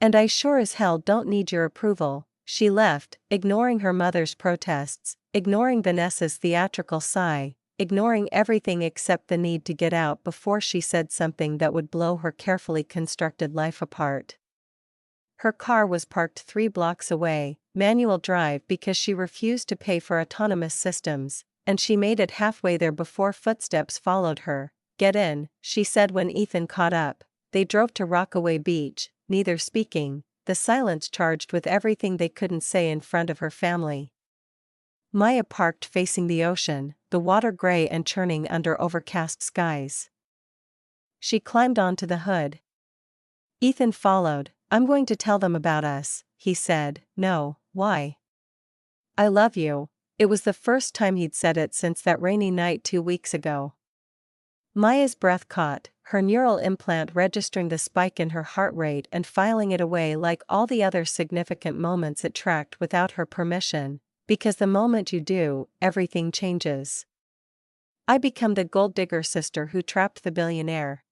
And I sure as hell don't need your approval. She left, ignoring her mother's protests, ignoring Vanessa's theatrical sigh, ignoring everything except the need to get out before she said something that would blow her carefully constructed life apart. Her car was parked 3 blocks away, manual drive because she refused to pay for autonomous systems, and she made it halfway there before footsteps followed her. Get in, she said when Ethan caught up. They drove to Rockaway Beach, neither speaking, the silence charged with everything they couldn't say in front of her family. Maya parked facing the ocean, the water gray and churning under overcast skies. She climbed onto the hood. Ethan followed. I'm going to tell them about us, he said. No, why? I love you. It was the first time he'd said it since that rainy night 2 weeks ago. Maya's breath caught, her neural implant registering the spike in her heart rate and filing it away like all the other significant moments it tracked without her permission, because the moment you do, everything changes. I become the gold digger sister who trapped the billionaire.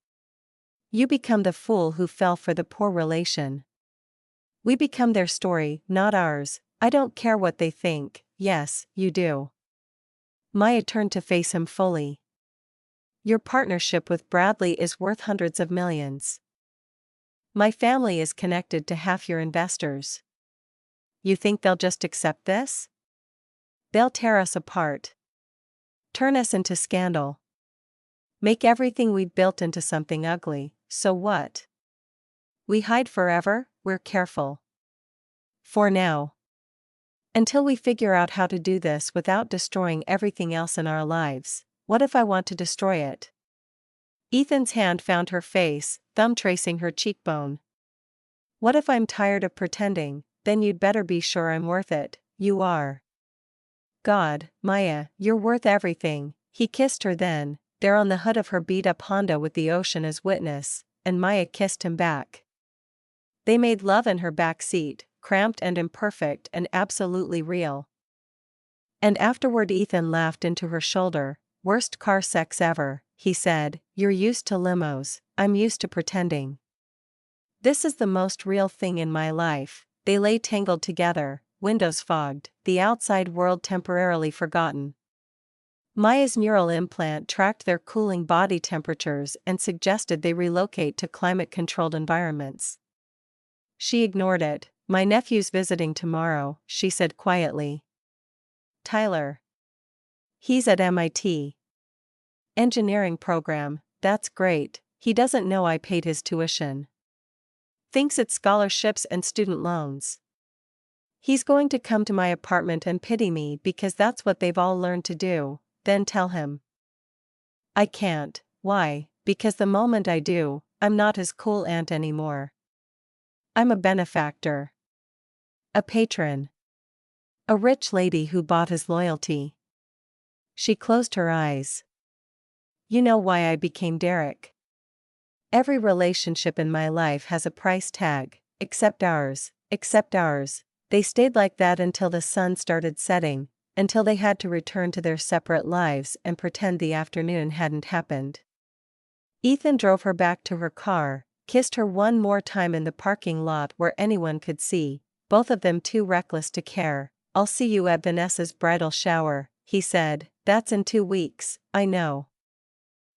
You become the fool who fell for the poor relation. We become their story, not ours. I don't care what they think. Yes, you do. Maya turned to face him fully. Your partnership with Bradley is worth hundreds of millions. My family is connected to half your investors. You think they'll just accept this? They'll tear us apart. Turn us into scandal. Make everything we've built into something ugly. So what? We hide forever, we're careful. For now. Until we figure out how to do this without destroying everything else in our lives. What if I want to destroy it? Ethan's hand found her face, thumb tracing her cheekbone. What if I'm tired of pretending? Then you'd better be sure I'm worth it. You are. God, Maya, you're worth everything. He kissed her then, there on the hood of her beat-up Honda with the ocean as witness, and Maya kissed him back. They made love in her back seat, cramped and imperfect and absolutely real. And afterward Ethan laughed into her shoulder. Worst car sex ever, he said. You're used to limos, I'm used to pretending. This is the most real thing in my life. They lay tangled together, windows fogged, the outside world temporarily forgotten. Maya's neural implant tracked their cooling body temperatures and suggested they relocate to climate-controlled environments. She ignored it. My nephew's visiting tomorrow, she said quietly. Tyler. He's at MIT. Engineering program, that's great. He doesn't know I paid his tuition. Thinks it's scholarships and student loans. He's going to come to my apartment and pity me because that's what they've all learned to do, then tell him. I can't. Why? Because the moment I do, I'm not his cool aunt anymore. I'm a benefactor. A patron. A rich lady who bought his loyalty. She closed her eyes. You know why I became Derek. Every relationship in my life has a price tag, except ours, except ours. They stayed like that until the sun started setting, until they had to return to their separate lives and pretend the afternoon hadn't happened. Ethan drove her back to her car, kissed her one more time in the parking lot where anyone could see, both of them too reckless to care. I'll see you at Vanessa's bridal shower, he said. That's in 2 weeks, I know.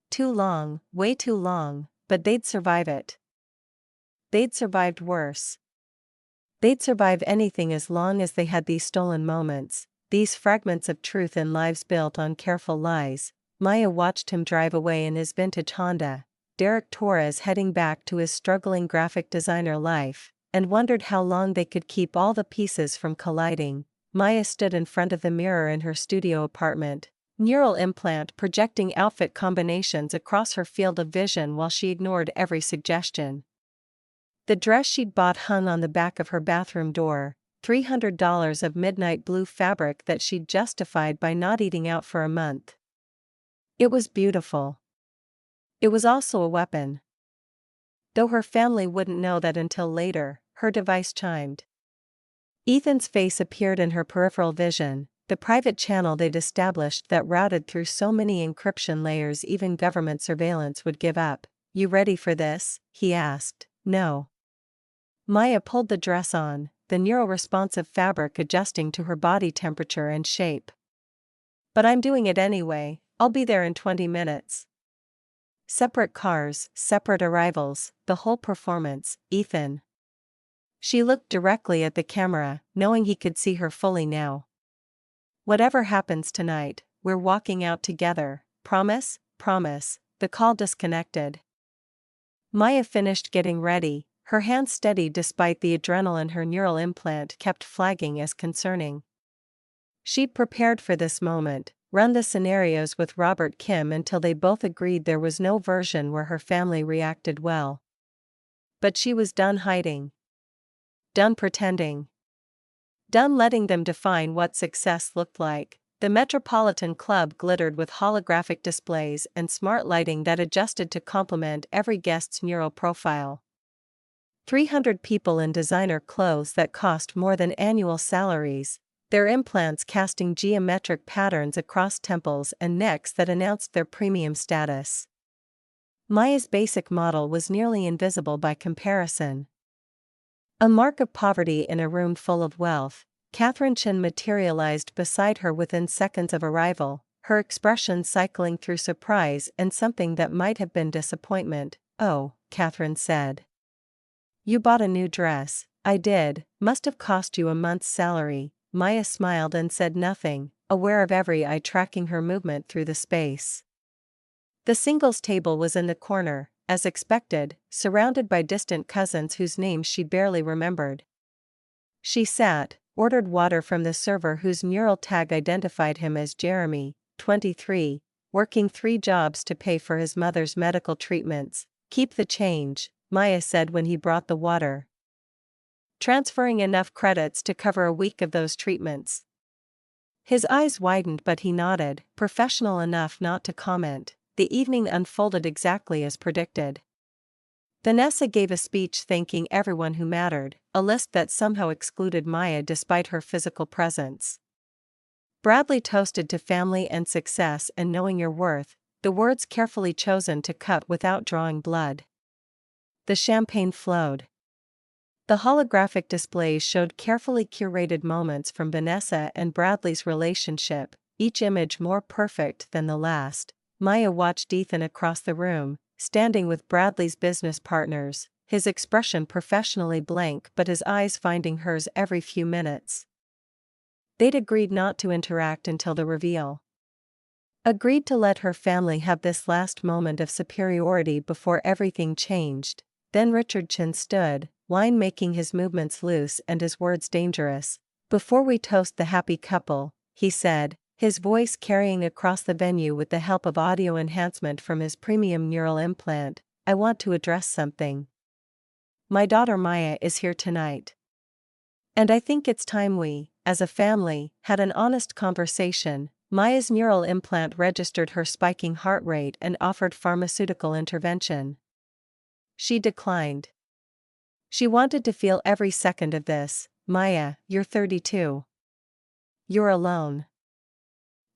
Too long, way too long, but they'd survive it. They'd survived worse. They'd survive anything as long as they had these stolen moments, these fragments of truth in lives built on careful lies. Maya watched him drive away in his vintage Honda, Derek Torres heading back to his struggling graphic designer life, and wondered how long they could keep all the pieces from colliding. Maya stood in front of the mirror in her studio apartment, neural implant projecting outfit combinations across her field of vision while she ignored every suggestion. The dress she'd bought hung on the back of her bathroom door, $300 of midnight blue fabric that she'd justified by not eating out for a month. It was beautiful. It was also a weapon. Though her family wouldn't know that until later, her device chimed. Ethan's face appeared in her peripheral vision, the private channel they'd established that routed through so many encryption layers even government surveillance would give up. "You ready for this?" he asked. "No." Maya pulled the dress on, the neural-responsive fabric adjusting to her body temperature and shape. "But I'm doing it anyway, I'll be there in 20 minutes. Separate cars, separate arrivals, the whole performance, Ethan." She looked directly at the camera, knowing he could see her fully now. "Whatever happens tonight, we're walking out together, promise?" "Promise." The call disconnected. Maya finished getting ready, her hands steady despite the adrenaline her neural implant kept flagging as concerning. She'd prepared for this moment, run the scenarios with Robert Kim until they both agreed there was no version where her family reacted well. But she was done hiding. Done pretending. Done letting them define what success looked like. The Metropolitan Club glittered with holographic displays and smart lighting that adjusted to complement every guest's neural profile. 300 people in designer clothes that cost more than annual salaries, their implants casting geometric patterns across temples and necks that announced their premium status. Maya's basic model was nearly invisible by comparison. A mark of poverty in a room full of wealth, Catherine Chin materialized beside her within seconds of arrival, her expression cycling through surprise and something that might have been disappointment. "Oh," Catherine said. "You bought a new dress." "I did, must have cost you a month's salary." Maya smiled and said nothing, aware of every eye tracking her movement through the space. The singles table was in the corner, as expected, surrounded by distant cousins whose names she barely remembered. She sat, ordered water from the server whose neural tag identified him as Jeremy, 23, working 3 jobs to pay for his mother's medical treatments. "Keep the change," Maya said when he brought the water. "Transferring enough credits to cover a week of those treatments." His eyes widened but he nodded, professional enough not to comment. The evening unfolded exactly as predicted. Vanessa gave a speech thanking everyone who mattered, a list that somehow excluded Maya despite her physical presence. Bradley toasted to family and success and knowing your worth, the words carefully chosen to cut without drawing blood. The champagne flowed. The holographic displays showed carefully curated moments from Vanessa and Bradley's relationship, each image more perfect than the last. Maya watched Ethan across the room, standing with Bradley's business partners, his expression professionally blank but his eyes finding hers every few minutes. They'd agreed not to interact until the reveal. Agreed to let her family have this last moment of superiority before everything changed. Then Richard Chin stood, wine making his movements loose and his words dangerous. "Before we toast the happy couple," he said, his voice carrying across the venue with the help of audio enhancement from his premium neural implant, "I want to address something. My daughter Maya is here tonight. And I think it's time we, as a family, had an honest conversation." Maya's neural implant registered her spiking heart rate and offered pharmaceutical intervention. She declined. She wanted to feel every second of this. "Maya, you're 32. You're alone.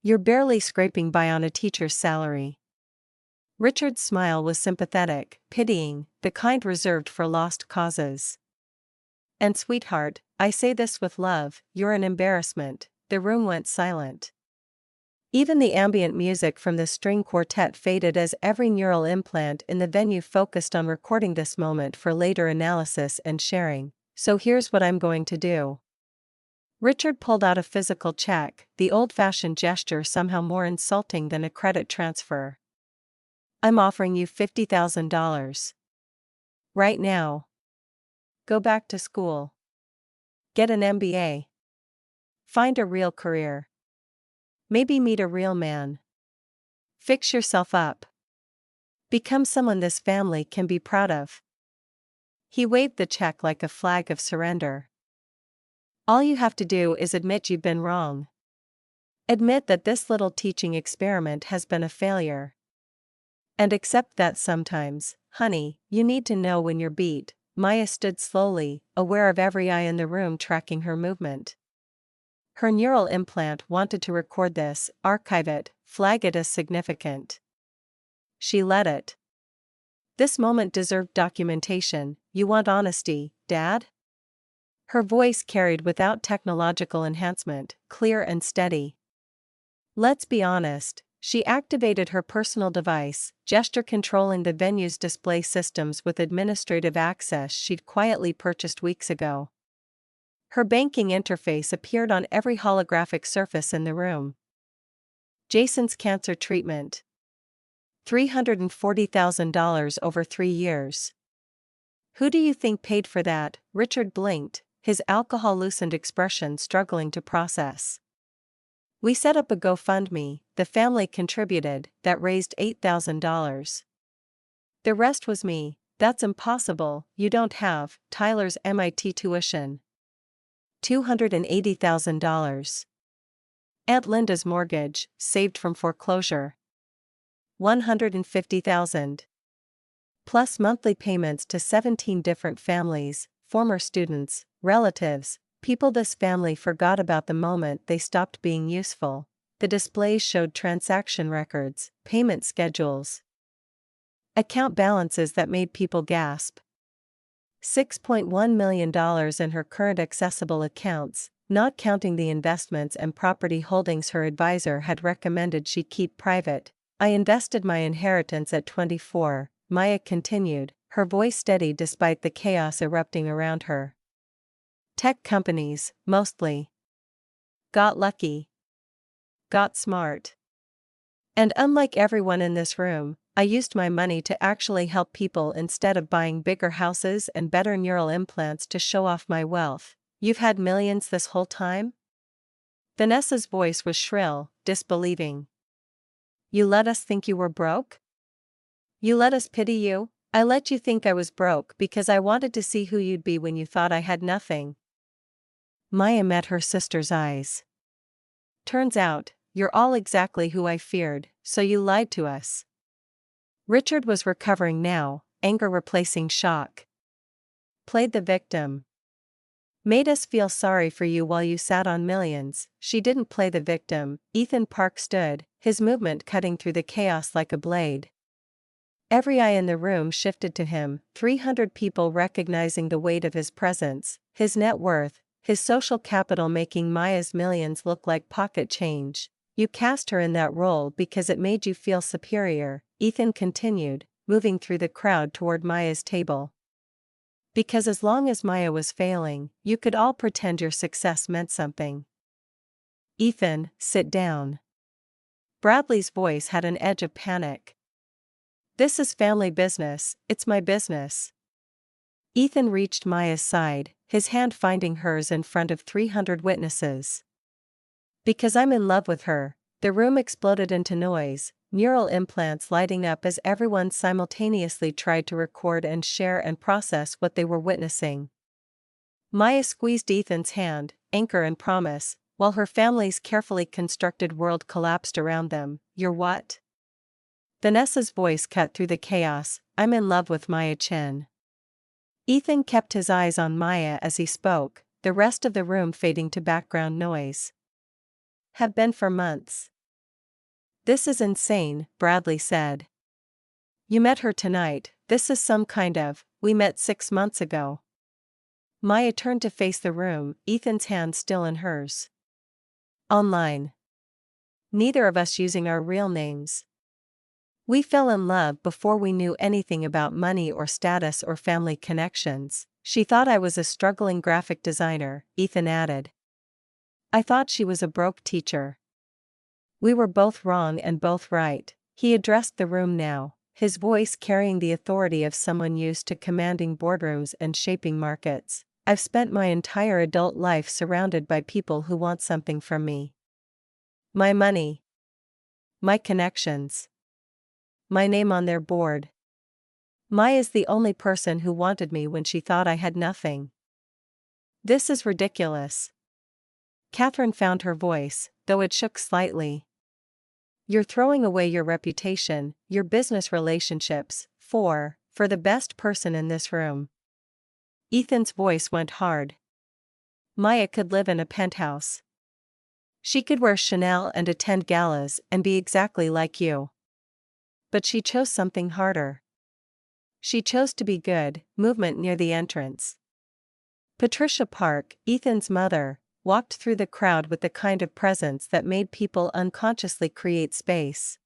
You're barely scraping by on a teacher's salary." Richard's smile was sympathetic, pitying, the kind reserved for lost causes. "And sweetheart, I say this with love, you're an embarrassment." The room went silent. Even the ambient music from the string quartet faded as every neural implant in the venue focused on recording this moment for later analysis and sharing. So here's what I'm going to do. Richard pulled out a physical check, the old-fashioned gesture somehow more insulting than a credit transfer. I'm offering you $50,000. Right now. Go back to school. Get an MBA. Find a real career. Maybe meet a real man. Fix yourself up. Become someone this family can be proud of. He waved the check like a flag of surrender. All you have to do is admit you've been wrong. Admit that this little teaching experiment has been a failure. And accept that sometimes, honey, you need to know when you're beat. Maya stood slowly, aware of every eye in the room tracking her movement. Her neural implant wanted to record this, archive it, flag it as significant. She let it. This moment deserved documentation. You want honesty, Dad? Her voice carried without technological enhancement, clear and steady. Let's be honest. She activated her personal device, gesture controlling the venue's display systems with administrative access she'd quietly purchased weeks ago. Her banking interface appeared on every holographic surface in the room. Jason's cancer treatment. $340,000 over 3 years. Who do you think paid for that? Richard blinked, his alcohol-loosened expression struggling to process. We set up a GoFundMe, the family contributed, that raised $8,000. The rest was me. That's impossible, you don't have Tyler's MIT tuition. $280,000. Aunt Linda's mortgage, saved from foreclosure. $150,000. Plus monthly payments to 17 different families, former students, relatives, people this family forgot about the moment they stopped being useful. The displays showed transaction records, payment schedules, account balances that made people gasp. $6.1 million in her current accessible accounts, not counting the investments and property holdings her advisor had recommended she keep private. I invested my inheritance at 24, Maya continued, her voice steady despite the chaos erupting around her. Tech companies, mostly. Got lucky. Got smart. And unlike everyone in this room, I used my money to actually help people instead of buying bigger houses and better neural implants to show off my wealth. You've had millions this whole time? Vanessa's voice was shrill, disbelieving. You let us think you were broke? You let us pity you? I let you think I was broke because I wanted to see who you'd be when you thought I had nothing. Maya met her sister's eyes. Turns out, you're all exactly who I feared, so you lied to us. Richard was recovering now, anger replacing shock. Played the victim. Made us feel sorry for you while you sat on millions. She didn't play the victim. Ethan Park stood, his movement cutting through the chaos like a blade. Every eye in the room shifted to him, 300 people recognizing the weight of his presence, his net worth, his social capital making Maya's millions look like pocket change. You cast her in that role because it made you feel superior, Ethan continued, moving through the crowd toward Maya's table. Because as long as Maya was failing, you could all pretend your success meant something. Ethan, sit down. Bradley's voice had an edge of panic. This is family business, it's my business. Ethan reached Maya's side, his hand finding hers in front of 300 witnesses. Because I'm in love with her. The room exploded into noise, neural implants lighting up as everyone simultaneously tried to record and share and process what they were witnessing. Maya squeezed Ethan's hand, anchor and promise, while her family's carefully constructed world collapsed around them. You're what? Vanessa's voice cut through the chaos. I'm in love with Maya Chen. Ethan kept his eyes on Maya as he spoke, the rest of the room fading to background noise. Have been for months. This is insane, Bradley said. You met her tonight, this is some kind of, we met 6 months ago. Maya turned to face the room, Ethan's hand still in hers. Online. neither of us using our real names. We fell in love before we knew anything about money or status or family connections. She thought I was a struggling graphic designer, Ethan added. I thought she was a broke teacher. We were both wrong and both right. He addressed the room now, his voice carrying the authority of someone used to commanding boardrooms and shaping markets. I've spent my entire adult life surrounded by people who want something from me. My money. My connections. My name on their board. Mai is the only person who wanted me when she thought I had nothing. This is ridiculous. Catherine found her voice, though it shook slightly. You're throwing away your reputation, your business relationships, for the best person in this room. Ethan's voice went hard. Maya could live in a penthouse. She could wear Chanel and attend galas and be exactly like you. But she chose something harder. She chose to be good. Movement near the entrance. Patricia Park, Ethan's mother, walked through the crowd with the kind of presence that made people unconsciously create space.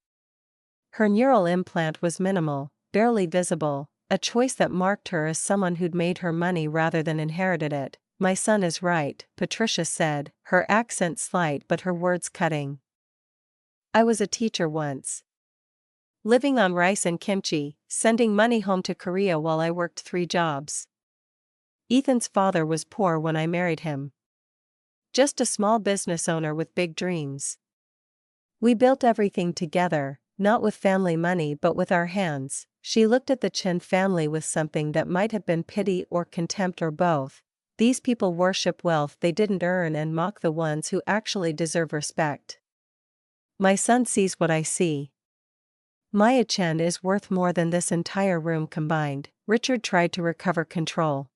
Her neural implant was minimal, barely visible, a choice that marked her as someone who'd made her money rather than inherited it. My son is right, Patricia said, her accent slight but her words cutting. I was a teacher once. Living on rice and kimchi, sending money home to Korea while I worked 3 jobs. Ethan's father was poor when I married him. Just a small business owner with big dreams. We built everything together, not with family money but with our hands. She looked at the Chen family with something that might have been pity or contempt or both. These people worship wealth they didn't earn and mock the ones who actually deserve respect. My son sees what I see. Maya Chen is worth more than this entire room combined. Richard tried to recover control.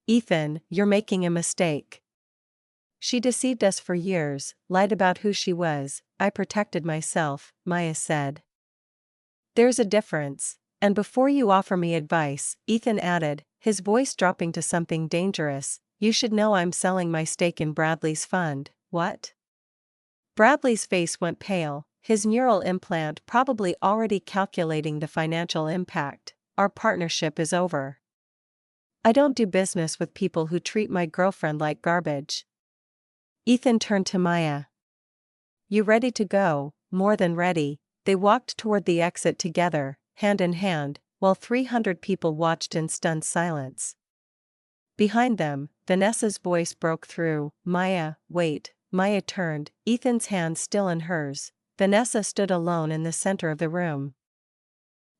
Ethan, you're making a mistake. She deceived us for years, lied about who she was. I protected myself, Maya said. There's a difference. And before you offer me advice, Ethan added, his voice dropping to something dangerous, you should know I'm selling my stake in Bradley's fund. What? Bradley's face went pale, his neural implant probably already calculating the financial impact. Our partnership is over. I don't do business with people who treat my girlfriend like garbage. Ethan turned to Maya. You ready to go? More than ready. They walked toward the exit together, hand in hand, while 300 people watched in stunned silence. Behind them, Vanessa's voice broke through. Maya, wait. Maya turned, Ethan's hand still in hers. Vanessa stood alone in the center of the room.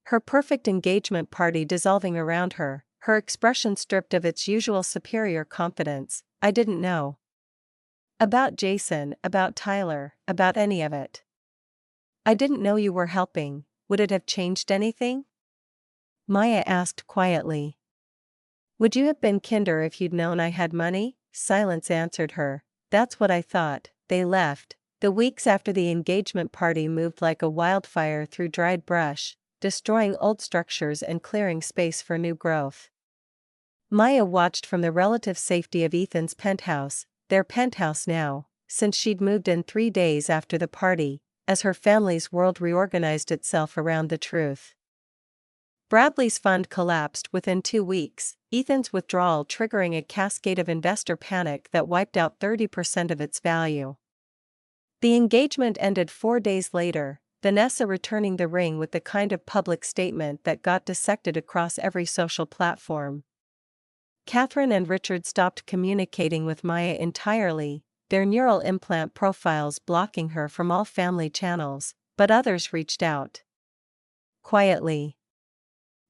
Her perfect engagement party dissolving around her, her expression stripped of its usual superior confidence. I didn't know. About Jason, about Tyler, about any of it. I didn't know you were helping. Would it have changed anything? Maya asked quietly. Would you have been kinder if you'd known I had money? Silence answered her. That's what I thought. They left. The weeks after the engagement party moved like a wildfire through dried brush, destroying old structures and clearing space for new growth. Maya watched from the relative safety of Ethan's penthouse, their penthouse now, since she'd moved in 3 days after the party, as her family's world reorganized itself around the truth. Bradley's fund collapsed within 2 weeks, Ethan's withdrawal triggering a cascade of investor panic that wiped out 30% of its value. The engagement ended 4 days later, Vanessa returning the ring with the kind of public statement that got dissected across every social platform. Catherine and Richard stopped communicating with Maya entirely, their neural implant profiles blocking her from all family channels, but others reached out. Quietly.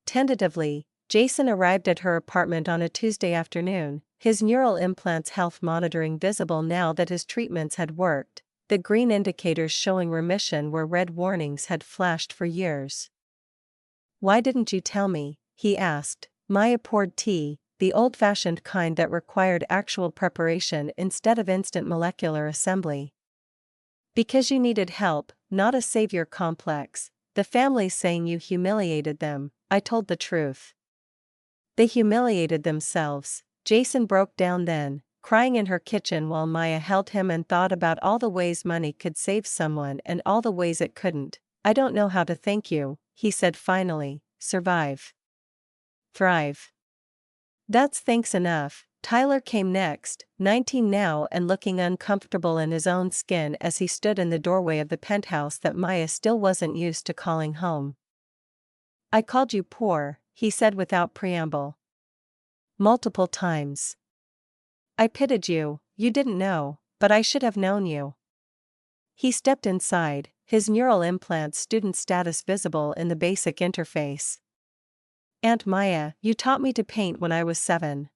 Tentatively, Jason arrived at her apartment on a Tuesday afternoon, his neural implants health monitoring visible now that his treatments had worked, the green indicators showing remission where red warnings had flashed for years. Why didn't you tell me? He asked. Maya poured tea, the old-fashioned kind that required actual preparation instead of instant molecular assembly. Because you needed help, not a savior complex. The family's saying you humiliated them. I told the truth. They humiliated themselves. Jason broke down then, crying in her kitchen while Maya held him and thought about all the ways money could save someone and all the ways it couldn't. "I don't know how to thank you," he said finally. "Survive. Thrive. That's thanks enough." Tyler came next, 19 now and looking uncomfortable in his own skin as he stood in the doorway of the penthouse that Maya still wasn't used to calling home. "I called you poor," he said without preamble. "Multiple times. I pitied you, you didn't know, but I should have known you." He stepped inside, his neural implants student status visible in the basic interface. "Aunt Maya, you taught me to paint when I was 7.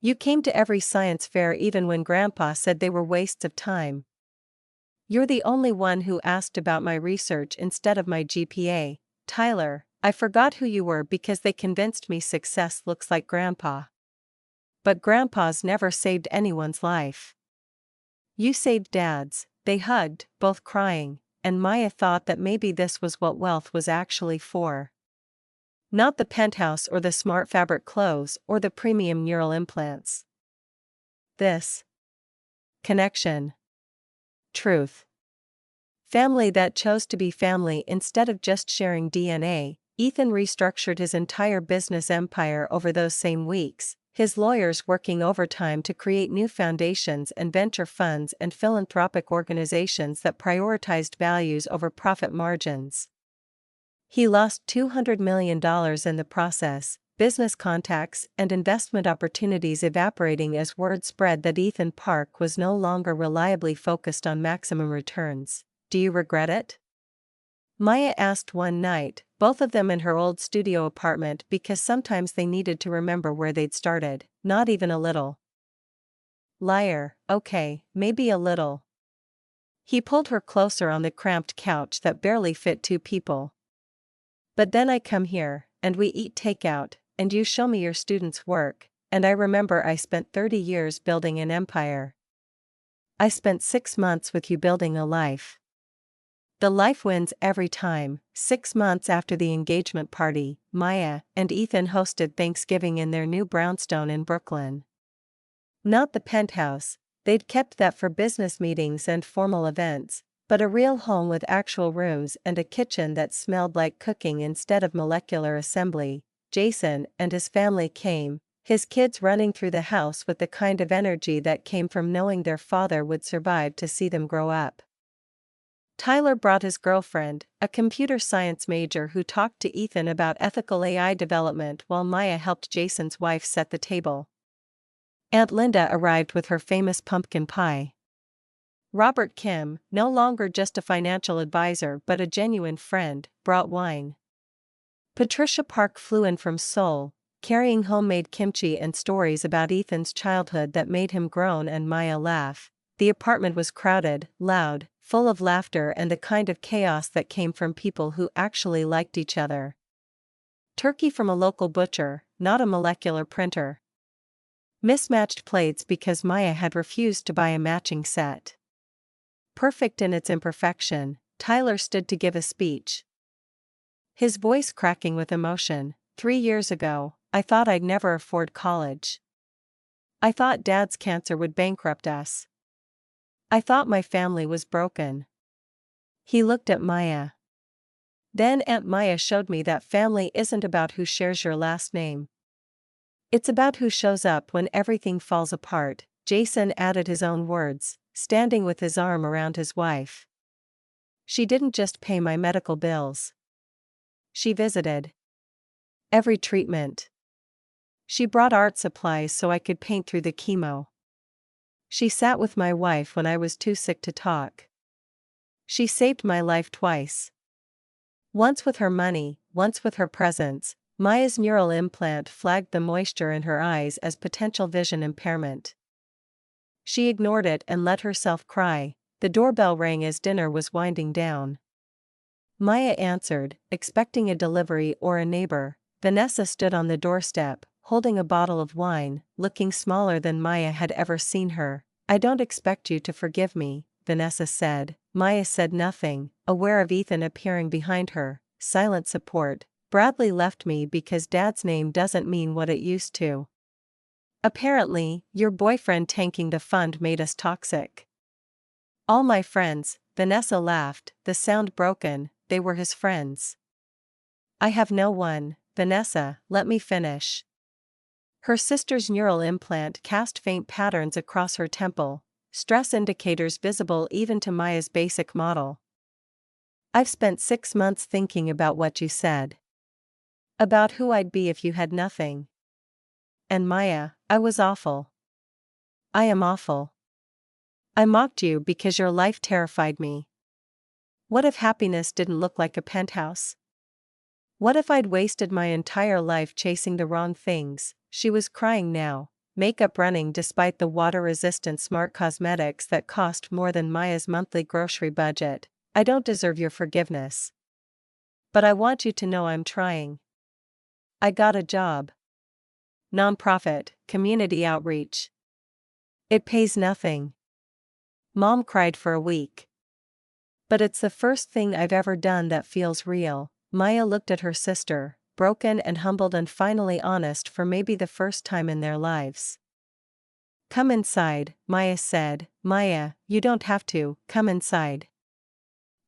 You came to every science fair even when Grandpa said they were wastes of time. You're the only one who asked about my research instead of my GPA. Tyler, I forgot who you were because they convinced me success looks like Grandpa. But Grandpa's never saved anyone's life. You saved Dad's." They hugged, both crying, and Maya thought that maybe this was what wealth was actually for. Not the penthouse or the smart fabric clothes or the premium neural implants. This connection. Truth. Family that chose to be family instead of just sharing DNA. Ethan restructured his entire business empire over those same weeks, his lawyers working overtime to create new foundations and venture funds and philanthropic organizations that prioritized values over profit margins. He lost $200 million in the process, business contacts and investment opportunities evaporating as word spread that Ethan Park was no longer reliably focused on maximum returns. "Do you regret it?" Maya asked one night, both of them in her old studio apartment because sometimes they needed to remember where they'd started. "Not even a little." "Liar, okay, maybe a little." He pulled her closer on the cramped couch that barely fit 2 people. "But then I come here, and we eat takeout, and you show me your students' work, and I remember I spent 30 years building an empire. I spent 6 months with you building a life. The life wins every time." 6 months after the engagement party, Maya and Ethan hosted Thanksgiving in their new brownstone in Brooklyn. Not the penthouse, they'd kept that for business meetings and formal events, but a real home with actual rooms and a kitchen that smelled like cooking instead of molecular assembly. Jason and his family came, his kids running through the house with the kind of energy that came from knowing their father would survive to see them grow up. Tyler brought his girlfriend, a computer science major who talked to Ethan about ethical AI development while Maya helped Jason's wife set the table. Aunt Linda arrived with her famous pumpkin pie. Robert Kim, no longer just a financial advisor but a genuine friend, brought wine. Patricia Park flew in from Seoul, carrying homemade kimchi and stories about Ethan's childhood that made him groan and Maya laugh. The apartment was crowded, loud, full of laughter and the kind of chaos that came from people who actually liked each other. Turkey from a local butcher, not a molecular printer. Mismatched plates because Maya had refused to buy a matching set. Perfect in its imperfection, Tyler stood to give a speech. His voice cracking with emotion. 3 years ago, I thought I'd never afford college. I thought Dad's cancer would bankrupt us. I thought my family was broken. He looked at Maya. Then Aunt Maya showed me that family isn't about who shares your last name. It's about who shows up when everything falls apart. Jason added his own words, standing with his arm around his wife. She didn't just pay my medical bills. She visited every treatment. She brought art supplies so I could paint through the chemo. She sat with my wife when I was too sick to talk. She saved my life twice. Once with her money, once with her presence. Maya's neural implant flagged the moisture in her eyes as potential vision impairment. She ignored it and let herself cry. The doorbell rang as dinner was winding down. Maya answered, expecting a delivery or a neighbor. Vanessa stood on the doorstep, holding a bottle of wine, looking smaller than Maya had ever seen her. I don't expect you to forgive me, Vanessa said. Maya said nothing, aware of Ethan appearing behind her. Silent support. Bradley left me because Dad's name doesn't mean what it used to. Apparently, your boyfriend tanking the fund made us toxic. All my friends, Vanessa laughed, the sound broken, they were his friends. I have no one, Vanessa, let me finish. Her sister's neural implant cast faint patterns across her temple, stress indicators visible even to Maya's basic model. I've spent 6 months thinking about what you said. About who I'd be if you had nothing. And Maya, I was awful. I am awful. I mocked you because your life terrified me. What if happiness didn't look like a penthouse? What if I'd wasted my entire life chasing the wrong things? She was crying now, makeup running despite the water-resistant smart cosmetics that cost more than Maya's monthly grocery budget. I don't deserve your forgiveness. But I want you to know I'm trying. I got a job. Nonprofit, community outreach. It pays nothing. Mom cried for a week. But it's the first thing I've ever done that feels real. Maya looked at her sister, broken and humbled and finally honest for maybe the first time in their lives. Come inside, Maya said. Maya, you don't have to, come inside.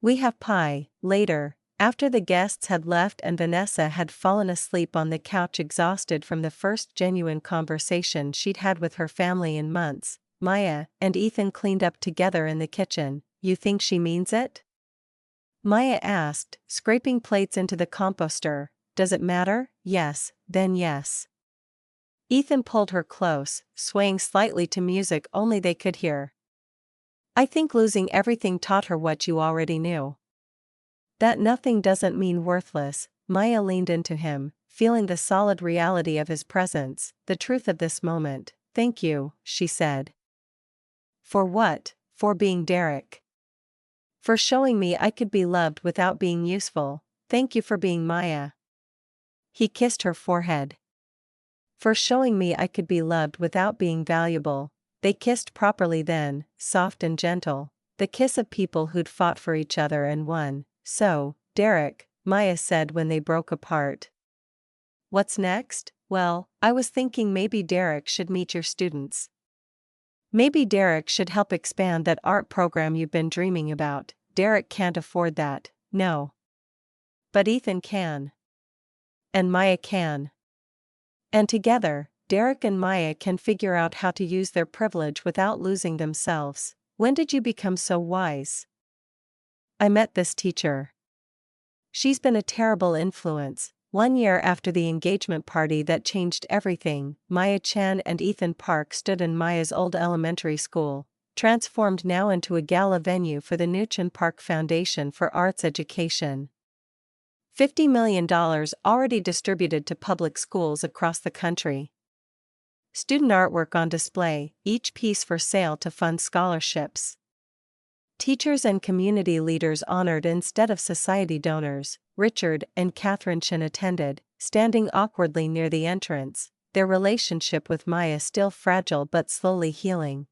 We have pie, later, after the guests had left and Vanessa had fallen asleep on the couch exhausted from the first genuine conversation she'd had with her family in months. Maya and Ethan cleaned up together in the kitchen. You think she means it? Maya asked, scraping plates into the composter. Does it matter? Yes, then yes. Ethan pulled her close, swaying slightly to music only they could hear. I think losing everything taught her what you already knew. That nothing doesn't mean worthless. Maya leaned into him, feeling the solid reality of his presence, the truth of this moment. Thank you, she said. For what? For being Derek. For showing me I could be loved without being useful. Thank you for being Maya. He kissed her forehead. For showing me I could be loved without being valuable. They kissed properly then, soft and gentle, the kiss of people who'd fought for each other and won. So, Derek, Maya said when they broke apart. What's next? Well, I was thinking maybe Derek should meet your students. Maybe Derek should help expand that art program you've been dreaming about. Derek can't afford that, no. But Ethan can. And Maya can. And together, Derek and Maya can figure out how to use their privilege without losing themselves. When did you become so wise? I met this teacher. She's been a terrible influence. 1 year after the engagement party that changed everything, Maya Chan and Ethan Park stood in Maya's old elementary school, transformed now into a gala venue for the Nuchin Park Foundation for Arts Education. $50 million already distributed to public schools across the country. Student artwork on display, each piece for sale to fund scholarships. Teachers and community leaders honored instead of society donors. Richard and Catherine Chin attended, standing awkwardly near the entrance, their relationship with Maya still fragile but slowly healing.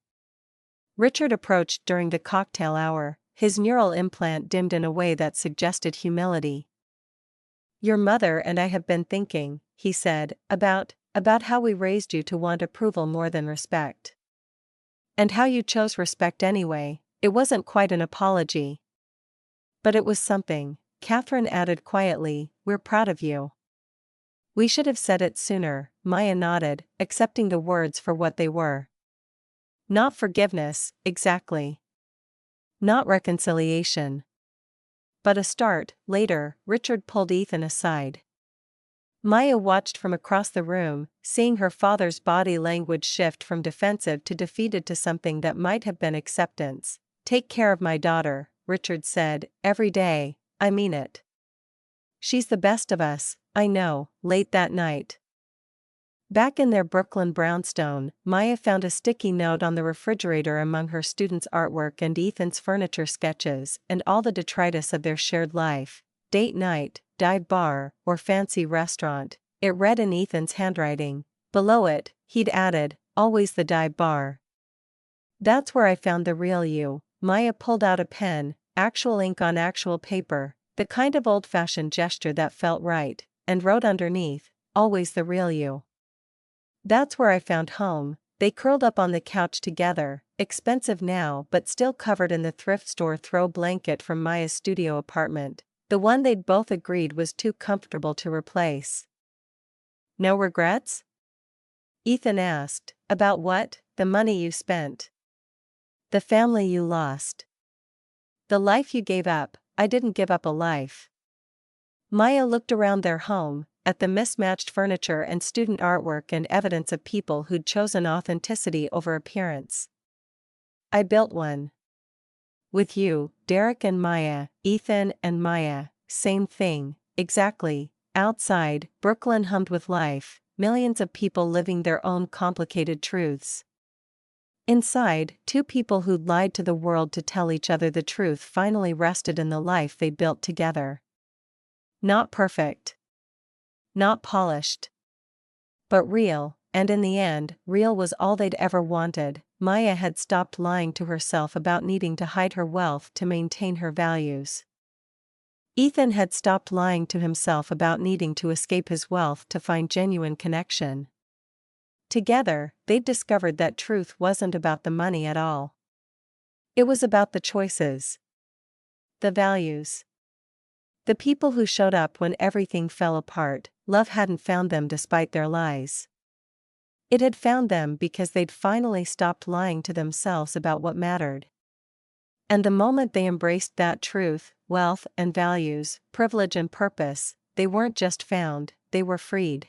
Richard approached during the cocktail hour, his neural implant dimmed in a way that suggested humility. Your mother and I have been thinking, he said, about how we raised you to want approval more than respect. And how you chose respect anyway. It wasn't quite an apology. But it was something. Catherine added quietly, we're proud of you. We should have said it sooner, Maya nodded, accepting the words for what they were. Not forgiveness, exactly. Not reconciliation. But a start. Later, Richard pulled Ethan aside. Maya watched from across the room, seeing her father's body language shift from defensive to defeated to something that might have been acceptance. Take care of my daughter, Richard said, every day, I mean it. She's the best of us, I know. Late that night. Back in their Brooklyn brownstone, Maya found a sticky note on the refrigerator among her students' artwork and Ethan's furniture sketches and all the detritus of their shared life. Date night, dive bar, or fancy restaurant. It read in Ethan's handwriting. Below it, he'd added, always the dive bar. That's where I found the real you. Maya pulled out a pen, actual ink on actual paper, the kind of old-fashioned gesture that felt right, and wrote underneath, always the real you. That's where I found home. They curled up on the couch together, expensive now but still covered in the thrift store throw blanket from Maya's studio apartment, the one they'd both agreed was too comfortable to replace. No regrets? Ethan asked. About what? The money you spent. The family you lost. The life you gave up. I didn't give up a life. Maya looked around their home, at the mismatched furniture and student artwork and evidence of people who'd chosen authenticity over appearance. I built one. With you, Derek and Maya, Ethan and Maya, same thing, exactly. Outside, Brooklyn hummed with life, millions of people living their own complicated truths. Inside, two people who'd lied to the world to tell each other the truth finally rested in the life they'd built together. Not perfect. Not polished. But real, and in the end, real was all they'd ever wanted. Maya had stopped lying to herself about needing to hide her wealth to maintain her values. Ethan had stopped lying to himself about needing to escape his wealth to find genuine connection. Together, they'd discovered that truth wasn't about the money at all. It was about the choices. The values. The people who showed up when everything fell apart. Love hadn't found them despite their lies. It had found them because they'd finally stopped lying to themselves about what mattered. And the moment they embraced that truth, wealth and values, privilege and purpose, they weren't just found, they were freed.